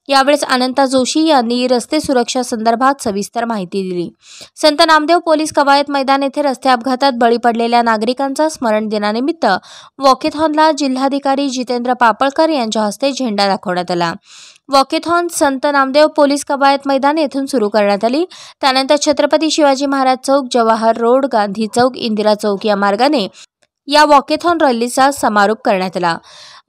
Speaker 2: यावेळेस अनंता जोशी यांनी रस्ते सुरक्षा संदर्भात सविस्तर माहिती दिली. संत नामदेव पोलीस कवायत मैदान येथे रस्ते अपघातात बळी पडलेल्या नागरिकांचा स्मरण दिनानिमित्त वॉकेथॉनला जिल्हाधिकारी जितेंद्र पापळकर यांच्या हस्ते झेंडा दाखवण्यात आला. वॉकेथॉन संत नामदेव पोलीस कवायत मैदान येथून सुरू करण्यात आली. त्यानंतर छत्रपती शिवाजी महाराज चौक, जवाहर रोड, गांधी चौक, इंदिरा चौक या मार्गाने या वॉकेथॉन रॅलीचा समारोप करण्यात आला.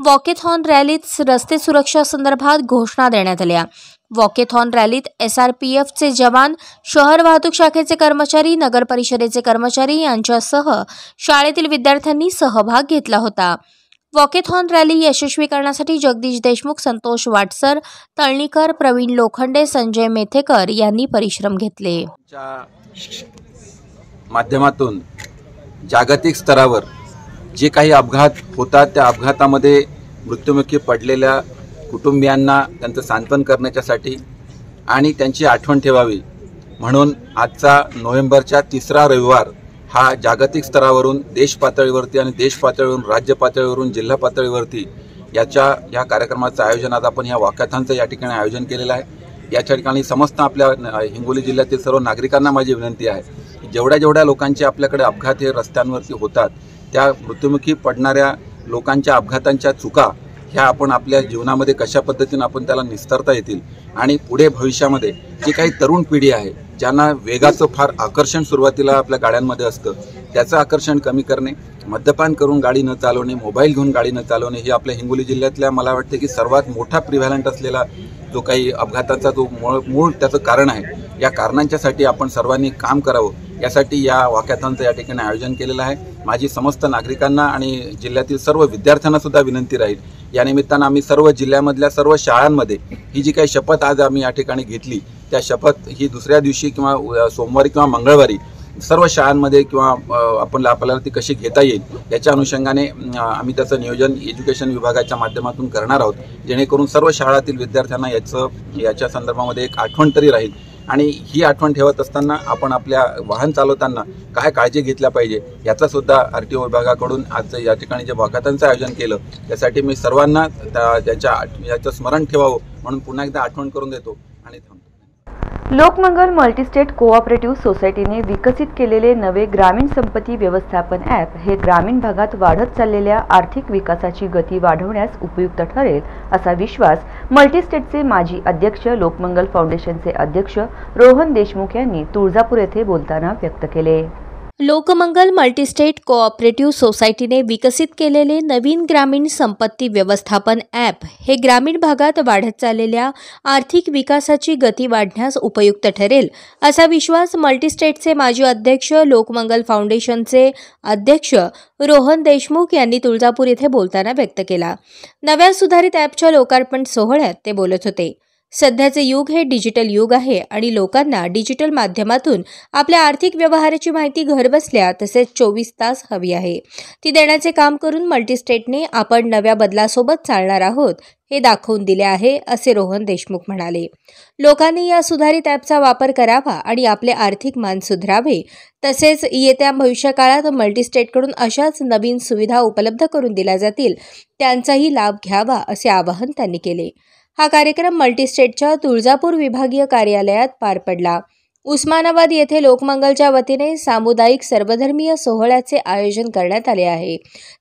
Speaker 2: वॉकेथॉन रॅलीत रस्ते सुरक्षा संदर्भात घोषणा देण्यात आल्या. वॉकेथॉन रॅलीत SRPFचे जवान, शहर वाहतूक शाखेचे कर्मचारी, नगर परिषदेचे कर्मचारी यांच्यासह शाळेतील विद्यार्थ्यांनी सहभाग घेतला होता. वॉकेथॉन रॅली यशस्वी करण्यासाठी जगदीश देशमुख, संतोष वाटसर, तळणीकर, प्रवीण लोखंडे, संजय मेथेकर यांनी परिश्रम घेतले.
Speaker 16: माध्यमातून जागतिक स्तरावर जे काही अपघात होतात त्या अपघातामध्ये मृत्युमुखी पडलेल्या कुटुंबियांना त्यांचं सांत्वन करण्याच्यासाठी आणि त्यांची आठवण ठेवावी म्हणून आजचा नोव्हेंबरच्या 3रा रविवार हा जागतिक स्तरावरून देश पातळीवरती आणि देश पातळीवरून राज्य पातळीवरून जिल्हा पातळीवरती या कार्यक्रमाचं आयोजन आज आपण या वॉकॅथॉनचं या ठिकाणी आयोजन केलेलं आहे। याच्या ठिकाणी समस्त आपल्या हिंगोली जिल्ह्यातील सर्व नागरिकांना माझी विनंती आहे की जेवढ्या लोकांचे आपल्याकडे अपघात हे रस्त्यांवरती होतात त्या मृत्युमुखी पडणाऱ्या लोकांच्या अपघातांच्या चुका ह्या आपण आपल्या जीवनामध्ये कशा पद्धतीने आपण त्याला निस्तरता येतील आणि पुढे भविष्यामध्ये जी काही तरुण पिढी आहे ज्यांना वेगाचं फार आकर्षण सुरुवातीला आपल्या गाड्यांमध्ये असतं त्याचं आकर्षण कमी करणे, मद्यपान करून गाडी न चालवणे, मोबाईल घेऊन गाडी न चालवणे ही आपल्या हिंगोली जिल्ह्यातल्या मला वाटते की सर्वात मोठा प्रिव्हॅलंट असलेला जो काही अपघाताचा जो मूळ त्याचं कारण आहे। या कारणांच्यासाठी आपण सर्वांनी काम करावं यासाठी या वॉकॅथॉनचं या ठिकाणी आयोजन केलेलं आहे। माझी समस्त नागरिकांना आणि जिल्ह्यातील सर्व विद्यार्थ्यांना सुद्धा विनंती राहील या निमित्तानं आम्ही सर्व जिल्ह्यामधल्या सर्व शाळांमध्ये ही जी काही शपथ आज आम्ही या ठिकाणी घेतली त्या शपथ ही दुसऱ्या दिवशी किंवा सोमवारी किंवा मंगळवारी सर्व शाळांमध्ये किंवा आपल्याला ती कशी घेता येईल याच्या अनुषंगाने आम्ही त्याचं नियोजन एज्युकेशन विभागाच्या माध्यमातून करणार आहोत जेणेकरून सर्व शाळातील विद्यार्थ्यांना याच्या संदर्भामध्ये एक आठवण तरी राहील आणि ही आठवण ठेवत असताना आपण आपल्या वाहन चालवताना काय काळजी घेतल्या पाहिजे याचा सुद्धा RTO विभागाकडून आज या ठिकाणी जे वॉकॅथॉनचं आयोजन केलं त्यासाठी मी सर्वांना याचं स्मरण ठेवावं म्हणून पुन्हा एकदा आठवण करून देतो आणि थांबतो।
Speaker 1: लोकमंगल मल्टीस्टेट कोऑपरेटिव्ह सोसायटीने विकसित केलेले नवे ग्रामीण संपत्ती व्यवस्थापन ॲप हे ग्रामीण भागात वाढत चाललेल्या आर्थिक विकासाची गती वाढवण्यास उपयुक्त ठरेल असा विश्वास मल्टीस्टेटचे माजी अध्यक्ष लोकमंगल फाउंडेशनचे अध्यक्ष रोहन देशमुख यांनी तुळजापूर येथे बोलताना व्यक्त केले।
Speaker 2: लोकमंगल मल्टीस्टेट कोऑपरेटिव्ह सोसायटीने विकसित केलेले नवीन ग्रामीण संपत्ती व्यवस्थापन ॲप हे ग्रामीण भागात वाढत चाललेल्या आर्थिक विकासाची गती वाढण्यास उपयुक्त ठरेल असा विश्वास मल्टीस्टेटचे माजी अध्यक्ष लोकमंगल फाउंडेशनचे अध्यक्ष रोहन देशमुख यांनी तुळजापूर येथे बोलताना व्यक्त केला। नव्या सुधारित ॲपच्या लोकार्पण सोहळ्यात ते बोलत होते। सध्याचे युग हे डिजिटल युग आहे आणि लोकांना डिजिटल माध्यमातून आपल्या आर्थिक व्यवहाराची माहिती घरबसल्या तसेच 24 तास हवी आहे ती देण्याचे काम करून मल्टीस्टेटने आपण नव्या बदलासोबत चालणार आहोत हे दाखवून दिले आहे असे रोहन देशमुख म्हणाले। लोकांनी या सुधारित ॲपचा वापर करावा आणि आपले आर्थिक मान सुधारावे तसेच येत्या भविष्यकाळात मल्टीस्टेटकडून अशाच नवीन सुविधा उपलब्ध करून दिल्या जातील त्यांचाही लाभ घ्यावा असे आवाहन त्यांनी केले। हा कार्यक्रम मल्टीस्टेटच्या तुळजापूर विभागीय कार्यालयात पार पडला। उस्मानाबाद येथे लोकमंगलच्या वतीने सामुदायिक सर्वधर्मीय सोहळ्याचे आयोजन करण्यात आले आहे।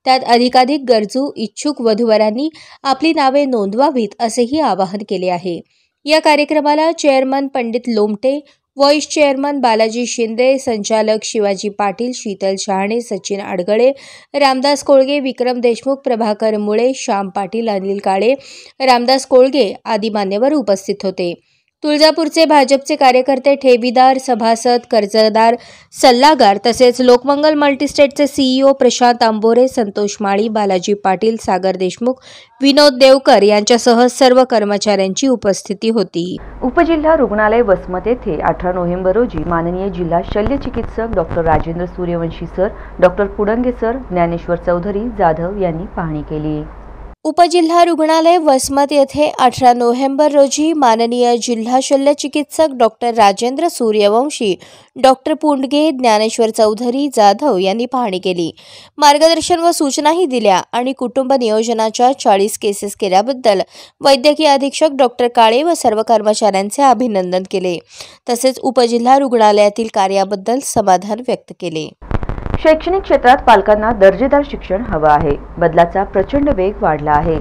Speaker 2: त्यात अधिकाधिक गरजू इच्छुक वधूवरांनी आपली नावे नोंदवावीत असेही आवाहन केले आहे। या कार्यक्रमाला chairman Pandit Lomte, vice chairman Balaji Shinde, संचालक शिवाजी पाटील, शीतल शहाणे, सचिन आडगळे, रामदास कोळगे, विक्रम देशमुख, प्रभाकर मुळे, श्याम पाटील, अनिल काळे, रामदास कोळगे आदी मान्यवर उपस्थित होते। तुळजापूरचे भाजपचे कार्यकर्ते, ठेवीदार, सभासद, कर्जदार, सल्लागार तसेच लोकमंगल मल्टीस्टेटचे CEO प्रशांत आंबोरे, संतोष माळी, बालाजी पाटील, सागर देशमुख, विनोद देवकर यांच्यासह सर्व कर्मचाऱ्यांची उपस्थिती होती।
Speaker 1: उपजिल्हा रुग्णालय वसमत येथे 18 नोव्हेंबर रोजी माननीय जिल्हा शल्य चिकित्सक doctor Rajendra Suryavanshi sir, doctor Pudange sir, Dnyaneshwar Chaudhari Jadhav यांनी पाहणी केली।
Speaker 2: उपजिल्हा रुग्णालय वसमत येथे 18 नोव्हेंबर रोजी माननीय जिल्हा शल्य चिकित्सक डॉक्टर राजेंद्र सूर्यवंशी, डॉक्टर पुंडगे, ज्ञानेश्वर चौधरी जाधव यांनी पाहणी केली, मार्गदर्शन व सूचनाही दिल्या आणि कुटुंब नियोजनाच्या 40 केसेस केल्याबद्दल वैद्यकीय अधीक्षक डॉक्टर काळे व सर्व कर्मचाऱ्यांचे अभिनंदन केले तसेच उपजिल्हा रुग्णालयातील कार्याबद्दल समाधान व्यक्त केले।
Speaker 1: शैक्षणिक क्षेत्रात पालकांना दर्जेदार शिक्षण हवं आहे। बदलाचा प्रचंड वेग वाढला आहे।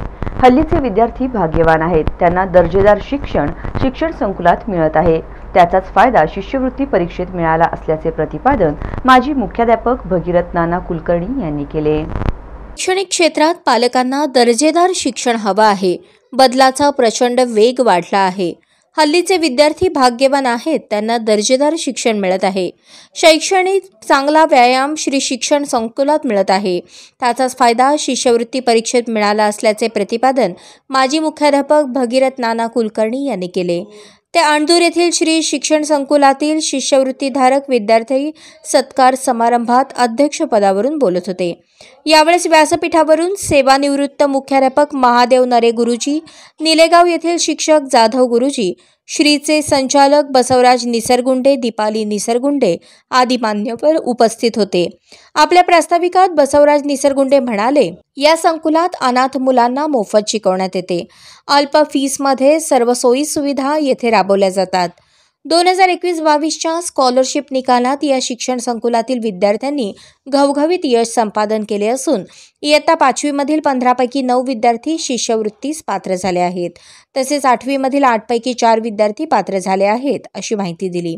Speaker 1: हल्लीचे विद्यार्थी भाग्यवान आहेत, त्यांना दर्जेदार शिक्षण संकुलात मिळत आहे। त्याचाच फायदा शिष्यवृत्ती परीक्षेत मिळाला असल्याचे प्रतिपादन माजी मुख्याध्यापक भगीरथ नाना कुलकर्णी यांनी केले।
Speaker 2: शैक्षणिक क्षेत्रात पालकांना दर्जेदार शिक्षण हवं आहे। बदलाचा प्रचंड वेग वाढला आहे। हल्लीचे विद्यार्थी भाग्यवान आहेत, त्यांना दर्जेदार शिक्षण मिळत आहे। शैक्षणिक चांगला व्यायाम श्री शिक्षण संकुलात मिळत आहे। त्याचाच फायदा शिष्यवृत्ती परीक्षेत मिळाला असल्याचे प्रतिपादन माजी मुख्याध्यापक भगीरथ नाना कुलकर्णी यांनी केले। ते अणदूर येथील श्री शिक्षण संकुलातील शिष्यवृत्तीधारक विद्यार्थी सत्कार समारंभात अध्यक्षपदावरून बोलत होते। यावेळेस व्यासपीठावरून सेवानिवृत्त मुख्याध्यापक महादेव नरे गुरुजी, निलेगाव येथील शिक्षक जाधव गुरुजी, श्रीचे संचालक बसवराज निसरगुंडे, दीपाली निसरगुंडे आदी मान्यवर उपस्थित होते. आपल्या प्रास्ताविकात बसवराज निसरगुंडे म्हणाले, या संकुलात अनाथ मुलांना मोफत शिकवण्यात येते. अल्प फीसमध्ये सर्व सोयी सुविधा येथे राबवल्या जातात. 2021-22च्या स्कॉलरशिप निकालात या शिक्षण संकुलातील विद्यार्थ्यांनी घवघवीत यश संपादन केले असून इयत्ता 5वी मधील 15 पैकी 9 विद्यार्थी शिष्यवृत्तीस पात्र झाले आहेत. तसेच 8वी मधील 8 पैकी 4 विद्यार्थी पात्र झाले आहेत, अशी माहिती दिली.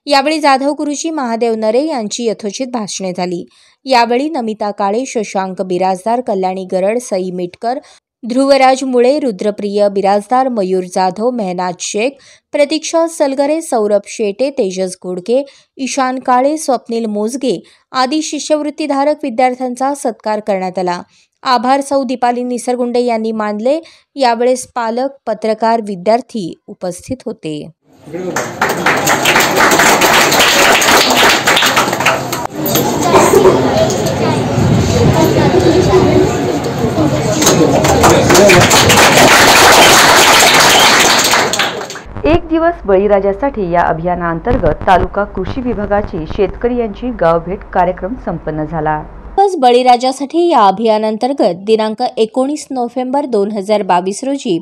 Speaker 2: यावेळी जाधव गुरुजी, महादेव नरे यांची यथोचित भाषणे झाली. यावेळी नमिता काळे, शशांक बिराजदार, कल्याणी गरड, सई मिटकर, ध्रुवराज मुळे, रुद्रप्रिय बिराजदार, मयूर जाधव, मेहनाज शेख, प्रतीक्षा सलगरे, सौरभ शेटे, तेजस घोडके, ईशान काळे, स्वप्नील मोजगे आदी शिष्यवृत्तीधारक विद्यार्थ्यांचा सत्कार करण्यात आला. आभार सौ दीपाली निसरगुंडे यांनी मानले. यावेळेस पालक, पत्रकार, विद्यार्थी उपस्थित होते.
Speaker 1: एक दिवस बळीराजासाठी या अभियानाअंतर्गत तालुका कृषी विभागाची शेतकरी यांची गावभेट कार्यक्रम संपन्न झाला.
Speaker 2: बळीराजासाठी या अभियानांतर्गत दिनांक 19 नोव्हेंबर 2022 रोजी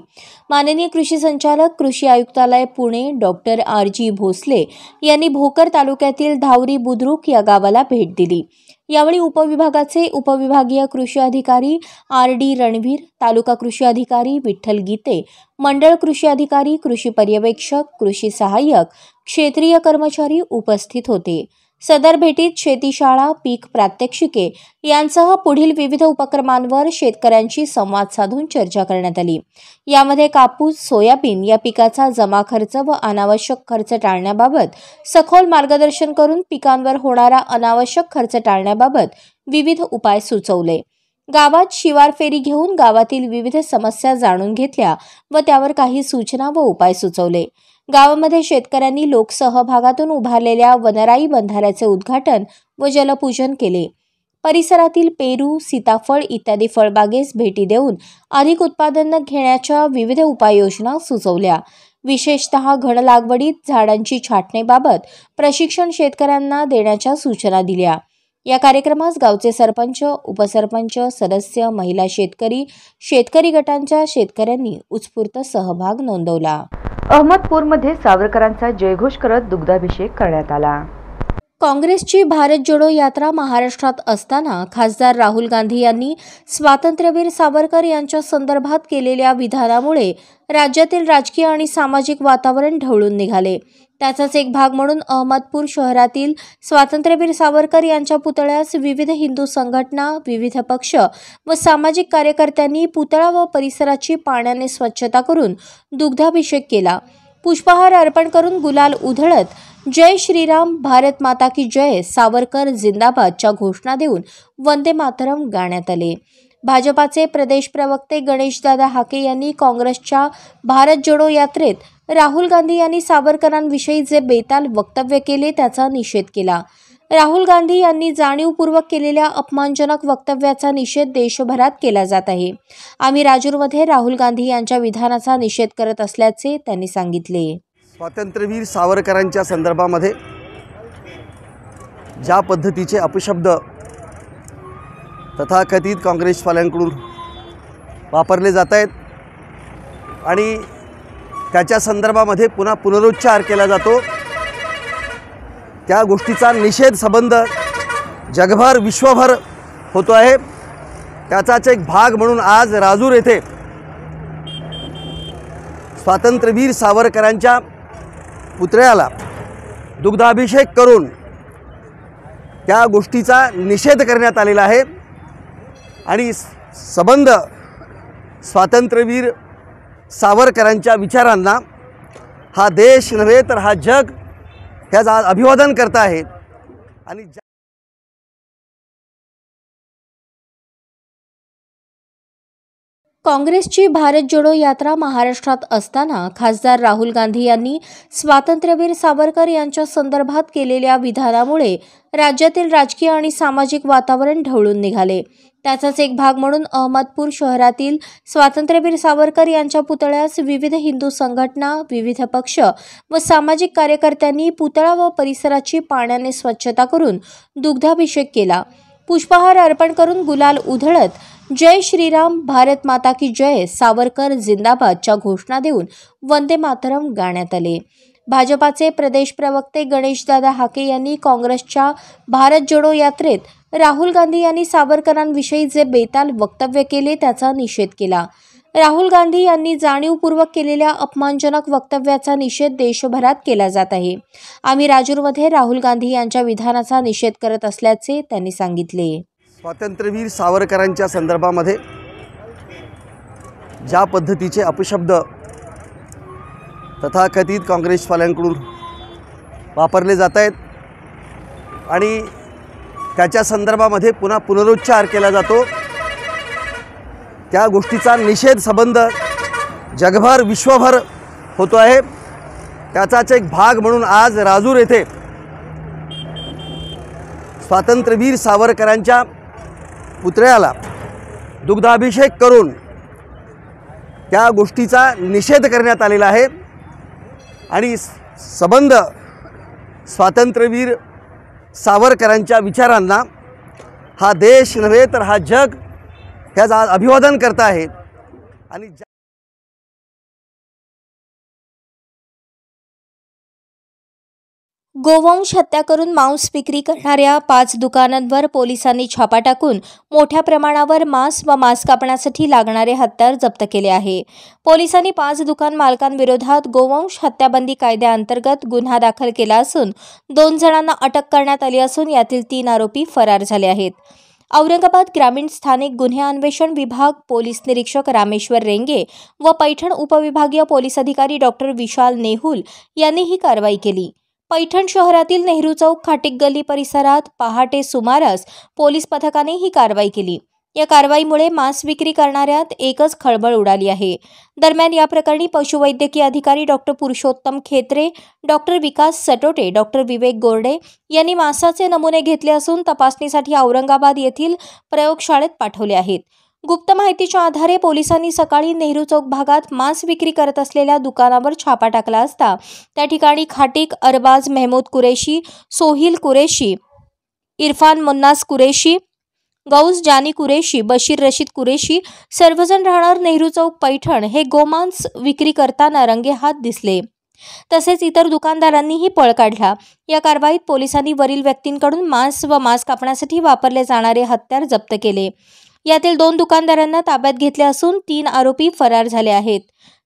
Speaker 2: माननीय कृषी संचालक, कृषी आयुक्तालय पुणे डॉक्टर RG भोसले यांनी भोकर तालुक्यातील धावरी बुद्रुक या गावाला भेट दिली. यावेळी उपविभागाचे उपविभागीय कृषी अधिकारी RD रणवीर, तालुका कृषी अधिकारी विठ्ठल गीते, मंडळ कृषी अधिकारी, कृषी पर्यवेक्षक, कृषी सहाय्यक, क्षेत्रीय कर्मचारी उपस्थित होते. सदर भेटीत शेतीशाळा, पीक प्रात्यक्षिके यांसह पुढील विविध उपक्रमांवर शेतकऱ्यांशी संवाद साधून चर्चा करण्यात आली. यामध्ये कापूस, सोयाबीन या पिकाचा जमा खर्च व अनावश्यक खर्च टाळण्याबाबत सखोल मार्गदर्शन करून पिकांवर होणारा अनावश्यक खर्च टाळण्याबाबत विविध उपाय सुचवले. गावात शिवार फेरी घेऊन गावातील विविध समस्या जाणून घेतल्या व त्यावर काही सूचना व उपाय सुचवले. गावामध्ये शेतकऱ्यांनी लोकसहभागातून उभारलेल्या वनराई बंधाऱ्याचे उद्घाटन व जलपूजन केले. परिसरातील पेरू, सीताफळ इत्यादी फळबागेस भेटी देऊन अधिक उत्पादन घेण्याच्या विविध उपाययोजना सुचवल्या. विशेषतः घड लागवडीत झाडांची छाटणीबाबत प्रशिक्षण शेतकऱ्यांना देण्याच्या सूचना दिल्या. या कार्यक्रमास गावचे सरपंच, उपसरपंच, सदस्य, महिला शेतकरी, शेतकरी गटांच्या शेतकऱ्यांनी उत्स्फूर्त सहभाग नोंदवला.
Speaker 1: अहमदपूरमध्ये सावरकरांचा जयघोष करत दुग्धाभिषेक करण्यात आला.
Speaker 2: काँग्रेसची भारत जोडो यात्रा महाराष्ट्रात असताना खासदार राहुल गांधी यांनी स्वातंत्र्यवीर सावरकर यांच्या संदर्भात केलेल्या विधानामुळे राज्यातील राजकीय आणि सामाजिक वातावरण ढवळून निघाले. त्याचाच एक भाग म्हणून अहमदपूर शहरातील स्वातंत्र्यवीर सावरकर यांच्या पुतळ्यास विविध हिंदू संघटना, विविध पक्ष व सामाजिक कार्यकर्त्यांनी पुतळा व परिसराची पाण्याने स्वच्छता करून दुग्धाभिषेक केला. पुष्पहार अर्पण करून गुलाल उधळत जय श्रीराम, भारत माता की जय, सावरकर जिंदाबादच्या घोषणा देऊन वंदे मातरम गाण्यात आले. भाजपाचे प्रदेश प्रवक्ते गणेशदादा हाके यांनी काँग्रेसच्या भारत जोडो यात्रेत राहुल गांधी यांनी सावरकरांविषयी जे बेताल वक्तव्य केले त्याचा निषेध केला. राहुल गांधी यांनी जाणीवपूर्वक केलेल्या अपमानजनक वक्तव्याचा निषेध देशभरात केला जात आहे. आम्ही राजूरमध्ये राहुल गांधी यांच्या विधानाचा निषेध करत असल्याचे त्यांनी सांगितले.
Speaker 17: स्वातंत्र्यवीर सावरकरांच्या संदर्भामध्ये ज्या पद्धतीचे अपशब्द तथाकथित काँग्रेसवाल्यांकडून वापरले जात आहेत आणि त्याच्या संदर्भामध्ये पुन्हा पुनरुच्चार केला जातो, त्या गोष्टीचा निषेध संबंध जगभर विश्वभर होतो आहे. त्याचाच एक भाग म्हणून आज राजूर येथे स्वातंत्र्यवीर सावरकरांच्या पुतळ्याला दुग्धाभिषेक करून त्या गोष्टीचा निषेध करण्यात आलेला आहे आणि संबंध स्वातंत्र्यवीर सावरकरांच्या विचारांना हा देश नव्हे तर हा जग ह्याचा अभिवादन करत आहे. आणि
Speaker 2: काँग्रेसची भारत जोडो यात्रा महाराष्ट्रात असताना खासदार राहुल गांधी यांनी स्वातंत्र्यवीर सावरकर यांच्या संदर्भात केलेल्या विधानामुळे राज्यातील राजकीय आणि सामाजिक वातावरण ढवळून निघाले। त्याचाच एक भाग म्हणून अहमदपूर शहरातील स्वातंत्र्यवीर सावरकर यांच्या पुतळ्यास विविध हिंदू संघटना, विविध पक्ष व सामाजिक कार्यकर्त्यांनी पुतळा व परिसराची पाण्याने स्वच्छता करून दुग्धाभिषेक केला। पुष्पहार अर्पण करून गुलाल उधळत जय श्रीराम, भारत माता की जय, सावरकर जिंदाबादच्या घोषणा देऊन वंदे मातरम गाण्यात आले। भाजपाचे प्रदेश प्रवक्ते गणेशदादा हाके यांनी काँग्रेसच्या भारत जोडो यात्रेत राहुल गांधी यांनी सावरकरांविषयी जे बेताल वक्तव्य केले त्याचा निषेध केला। राहुल गांधी यांनी जाणीवपूर्वक केलेल्या अपमानजनक वक्तव्याचा निषेध देशभरात केला जात आहे। आम्ही राजूरमध्ये राहुल गांधी यांच्या विधानाचा निषेध करत असल्याचे त्यांनी सांगितले।
Speaker 17: स्वातंत्र्यवीर सावरकरांच्या संदर्भामध्ये ज्या पद्धतीचे अपशब्द तथाकथित काँग्रेसवाल्यांकडून वापरले जात आहेत आणि त्याच्या संदर्भामध्ये पुन्हा पुनरुच्चार केला जातो, त्या गोष्टीचा निषेध संबंध जगभर विश्वभर होतो आहे। त्याचाच एक भाग म्हणून आज राजूर येथे स्वातंत्र्यवीर सावरकरांच्या पुतळ्याला दुग्धाभिषेक करून त्या गोष्टीचा निषेध करण्यात आलेला आहे आणि संबंध स्वातंत्र्यवीर सावरकरांच्या विचारांना हा देश नव्हे तर हा जग ह्याचा अभिवादन करत आहे। आणि
Speaker 2: गोवंश हत्या करून मांस विक्री करणाऱ्या 5 दुकानांवर पोलिसांनी छापा टाकून मोठ्या प्रमाणावर मांस व मांस कापण्यासाठी लागणारे हत्यार जप्त केले आहे। पोलिसांनी 5 दुकान मालकांविरोधात गोवंश हत्याबंदी कायद्याअंतर्गत गुन्हा दाखल केला असून 2 जणांना अटक करण्यात आली असून यातील 3 आरोपी फरार झाले आहेत। औरंगाबाद ग्रामीण स्थानिक गुन्हे अन्वेषण विभाग पोलीस निरीक्षक रामेश्वर रेंगे व पैठण उपविभागीय पोलीस अधिकारी डॉक्टर विशाल नेहुल यांनी ही कारवाई केली। पैठण शहरातील नेहरू चौक खाटिक गल्ली परिसरात पहाटे सुमारास पोलीस पथकाने ही कारवाई केली। या कारवाईमुळे मांस विक्री करणाऱ्यात एकच खळबळ उडाली आहे। दरम्यान या प्रकरणी पशुवैद्यकीय अधिकारी डॉक्टर पुरुषोत्तम खेत्रे, डॉक्टर विकास सटोटे, डॉक्टर विवेक गोरडे यांनी मांसाचे नमुने घेतले असून तपासणीसाठी औरंगाबाद येथील प्रयोगशाळेत पाठवले आहेत। गुप्त माहितीच्या आधारे पोलिसांनी सकाळी नेहरू चौक भागात मांस विक्री करत असलेल्या दुकानावर छापा टाकला असता त्या ठिकाणी खाटिक अरबाज मेहमूद कुरेशी, सोहिल कुरेशी, इरफान मुन्नास कुरेशी, गौस जानी कुरेशी, बशीर रशीद कुरेशी सर्वजण राहणार नेहरू चौक पैठण हे गोमांस विक्री करताना रंगेहात दिसले। तसेच इतर दुकानदारांनीही पळ काढला। या कारवाईत पोलिसांनी वरील व्यक्तींकडून मांस व मांस कापण्यासाठी वापरले जाणारे हत्यार जप्त केले। यातील 2 दुकानदारांना ताब्यात घेतले असून 3 आरोपी फरार झाले आहेत।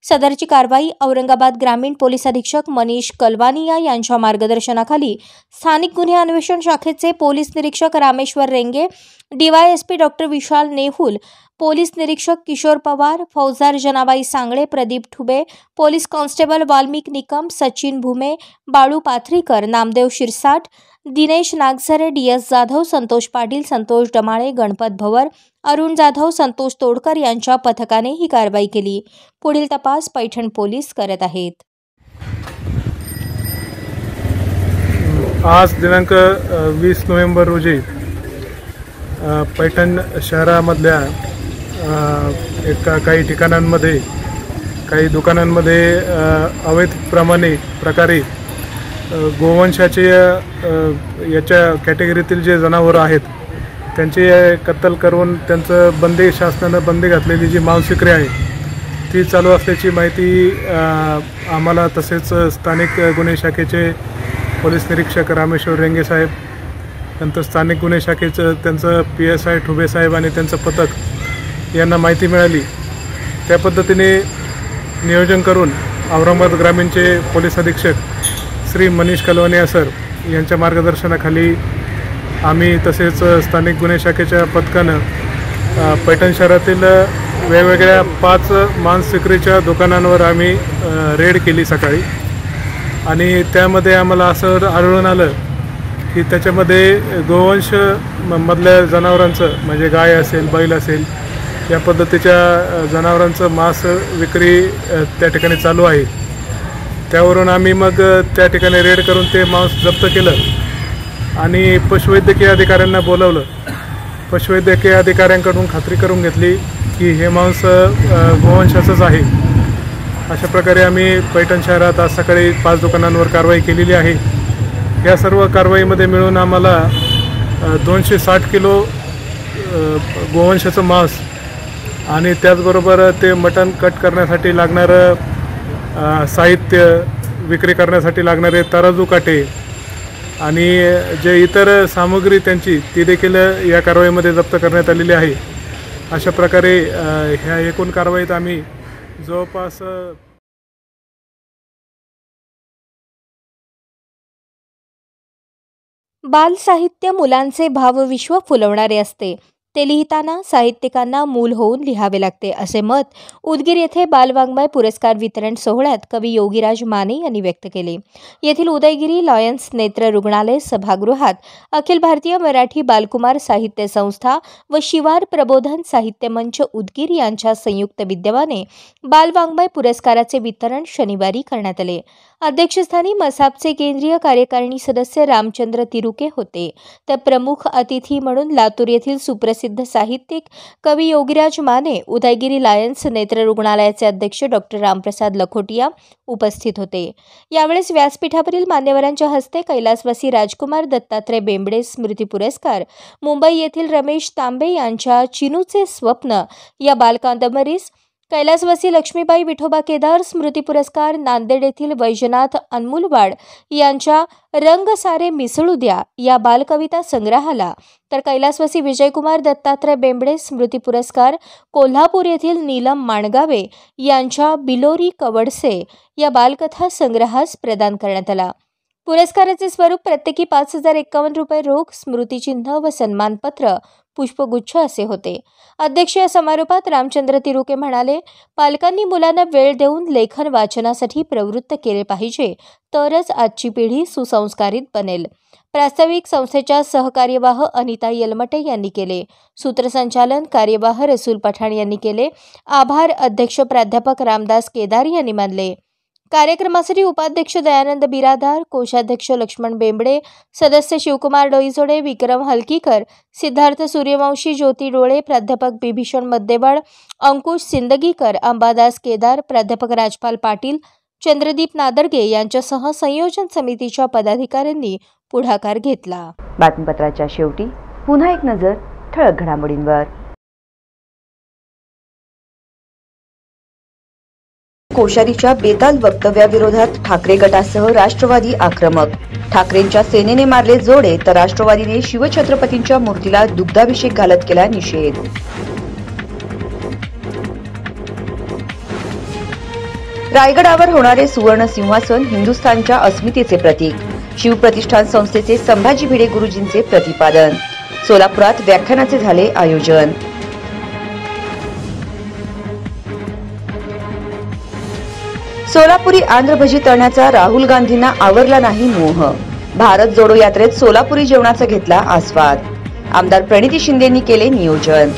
Speaker 2: सदरची कारवाई औरंगाबाद ग्रामीण पोलीस अधीक्षक मनीष कलवानिया यांच्या मार्गदर्शनाखाली स्थानिक गुन्हे अन्वेषण शाखेचे पोलीस निरीक्षक Rameshwar Renge, DYSP doctor Vishal Nehul, police निरीक्षक किशोर पवार, फौजदार Janabai Sangle, Pradeep Thube, police constable Valmik Nikam, Sachin Bhume, Balu Pathrikar, Namdev Shirsat, Dinesh Nagzare, DS Jadhav, Santosh Patil, Santosh Damale, Ganpat Bhavar, Arun Jadhav, Santosh Todkar यांच्या पथकाने ही कारवाई केली। पुढील तपास पैठण पोलीस करत आहेत।
Speaker 18: आज दिनांक 20 नोव्हेंबर रोजी पैठण शहरामधल्या काही ठिकाणांमध्ये काही दुकानांमध्ये अवैध प्रकारे गोवंशाचे याच्या कॅटेगरीतील जे जनावरं आहेत त्यांची कत्तल करून त्यांचं बंदी शासनानं बंदी घातलेली जी मांस विक्री आहे ती चालू असल्याची माहिती आम्हाला तसेच स्थानिक गुन्हे शाखेचे पोलीस निरीक्षक रामेश्वर रेंगे साहेब, नंतर स्थानिक गुन्हे शाखेचं त्यांचं PSI ठुबे साहेब आणि त्यांचं पथक यांना माहिती मिळाली। त्या पद्धतीने नियोजन करून औरंगाबाद ग्रामीणचे पोलीस अधीक्षक श्री मनीष कलवानिया सर यांच्या मार्गदर्शनाखाली आम्ही तसेच स्थानिक गुन्हे शाखेच्या पथकानं पैठण शहरातील वेगवेगळ्या 5 मांस विक्रीच्या दुकानांवर आम्ही रेड केली सकाळी आणि त्यामध्ये आम्हाला असं आढळून आलं की त्याच्यामध्ये गोवंश मधल्या जनावरांचं म्हणजे गाय असेल, बैल असेल या पद्धतीच्या जनावरांचं मांस विक्री त्या ठिकाणी चालू आहे। त्यावरून आम्ही मग त्या ठिकाणी रेड करून ते मांस जप्त केलं आणि पशुवैद्यकीय अधिकाऱ्यांना बोलवलं। पशुवैद्यकीय अधिकाऱ्यांकडून खात्री करून घेतली की हे मांस गोवंशाचंच आहे। अशा प्रकारे आम्ही पैठण शहरात आज सकाळी 5 दुकानांवर कारवाई केलेली आहे। या सर्व कारवाईमध्ये मिळून आम्हाला 260 किलो गोवंशाचं मांस आणि त्याचबरोबर ते मटण कट करण्यासाठी लागणारं साहित्य, विक्री करण्यासाठी लागणारे तराजू काटे आणि जे इतर सामग्री त्यांची ती देखील या कारवाईमध्ये जप्त करण्यात आलेली आहे। अशा प्रकारे ह्या एकूण कारवाईत आम्ही जवळपास
Speaker 2: बाल साहित्य मुलांचे भावविश्व फुलवणारे असते। ते लिहिताना साहित्यिकांना मूल होऊन लिहावे लागते, असे मत उदगीर येथे बालवाङ्मय पुरस्कार वितरण सोहळ्यात कवी योगीराज माने यांनी व्यक्त केले। येथील उदयगिरी लॉयन्स नेत्र रुग्णालय सभागृहात अखिल भारतीय मराठी बालकुमार साहित्य संस्था व शिवार प्रबोधन साहित्य मंच उदगीर यांच्या संयुक्त विद्यमाने बालवाङ्मय पुरस्काराचे वितरण शनिवारी करण्यात आले। अध्यक्षस्थानी मसापचे केंद्रीय कार्यकारिणी सदस्य रामचंद्र तिरुके होते, तर प्रमुख अतिथी म्हणून लातूर येथील सुप्रसिद्ध साहित्यिक कवी योगीराज माने, उदयगिरी लायन्स नेत्र रुग्णालयाचे अध्यक्ष डॉक्टर रामप्रसाद लखोटिया उपस्थित होते। यावेळेस व्यासपीठावरील मान्यवरांच्या हस्ते कैलासवासी राजकुमार दत्तात्रय बेंबडे स्मृती पुरस्कार, मुंबई येथील रमेश तांबे यांच्या चिनूचे स्वप्न या बालकादंबरीस, कैलासवासी लक्ष्मीबाई विठोबा केदार स्मृती पुरस्कार, नांदेड येथील वैजनाथ अनमुलवाड यांच्या रंग सारे मिसळू द्या या बालकविता संग्रहाला, तर कैलासवासी विजयकुमार दत्तात्रय बेंबडे स्मृती पुरस्कार, कोल्हापूर येथील नीलम माणगावे यांच्या बिलोरी कवडसे या बालकथा संग्रहास प्रदान करण्यात आला। पुरस्काराचे स्वरूप प्रत्येकी 5051 रुपये रोख, स्मृतिचिन्ह व सन्मानपत्र, पुष्पगुच्छ असे होते। अध्यक्षीय समारोपात रामचंद्र तिरुके म्हणाले, पालकांनी मुलांना वेळ देऊन लेखन वाचनासाठी प्रवृत्त केले पाहिजे, तरच आजची पिढी सुसंस्कारित बनेल। प्रास्ताविक संस्थेच्या सहकार्यवाह अनिता यलमटे यांनी केले। सूत्रसंचालन कार्यवाह रसूल पठाण यांनी केले। आभार अध्यक्ष प्राध्यापक रामदास केदार यांनी मानले। कार्यक्रमासाठी उपाध्यक्ष दयानंद बिरादार, कोषाध्यक्ष लक्ष्मण बेंबडे, सदस्य शिवकुमार डोईजोडे, विक्रम हलकीकर, सिद्धार्थ सूर्यवंशी, ज्योती डोळे, प्राध्यापक बिभीषण मद्देवाड, अंकुश सिंदगीकर, अंबादास केदार, प्राध्यापक राजपाल पाटील, चंद्रदीप नादरगे यांच्यासह संयोजन समितीच्या पदाधिकाऱ्यांनी पुढाकार घेतला।
Speaker 1: बातमीपत्राच्या शेवटी पुन्हा एक नजर ठळक घडामोडींवर। कोश्यारीच्या बेताल वक्तव्याविरोधात ठाकरे गटासह राष्ट्रवादी आक्रमक। ठाकरेंच्या सेनेने मारले जोडे, तर राष्ट्रवादीने शिवछत्रपतींच्या मूर्तीला दुग्धाभिषेक घालत केला निषेध। रायगडावर होणारे सुवर्ण सिंहासन हिंदुस्थानच्या अस्मितेचे प्रतीक, शिवप्रतिष्ठान संस्थेचे संभाजी भिडे गुरुजींचे प्रतिपादन। सोलापुरात व्याख्यानाचे झाले आयोजन। सोलापुरी आंध्रभजी तळण्याचा राहुल गांधींना आवरला नाही मोह। भारत जोडो यात्रेत सोलापुरी जेवणाचा घेतला आस्वाद। आमदार प्रणिती शिंदेंनी केले नियोजन।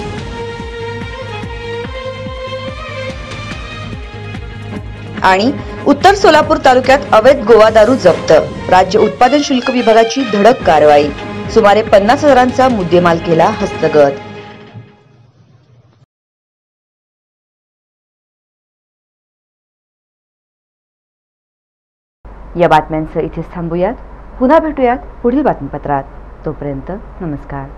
Speaker 1: आणि उत्तर सोलापूर तालुक्यात अवैध गोवा दारू जप्त, राज्य उत्पादन शुल्क विभागाची धडक कारवाई। सुमारे 50,000चा मुद्देमाल केला हस्तगत। या बातम्यांचं इथेच थांबूयात। पुन्हा भेटूयात पुढील बातमीपत्रात। तोपर्यंत नमस्कार।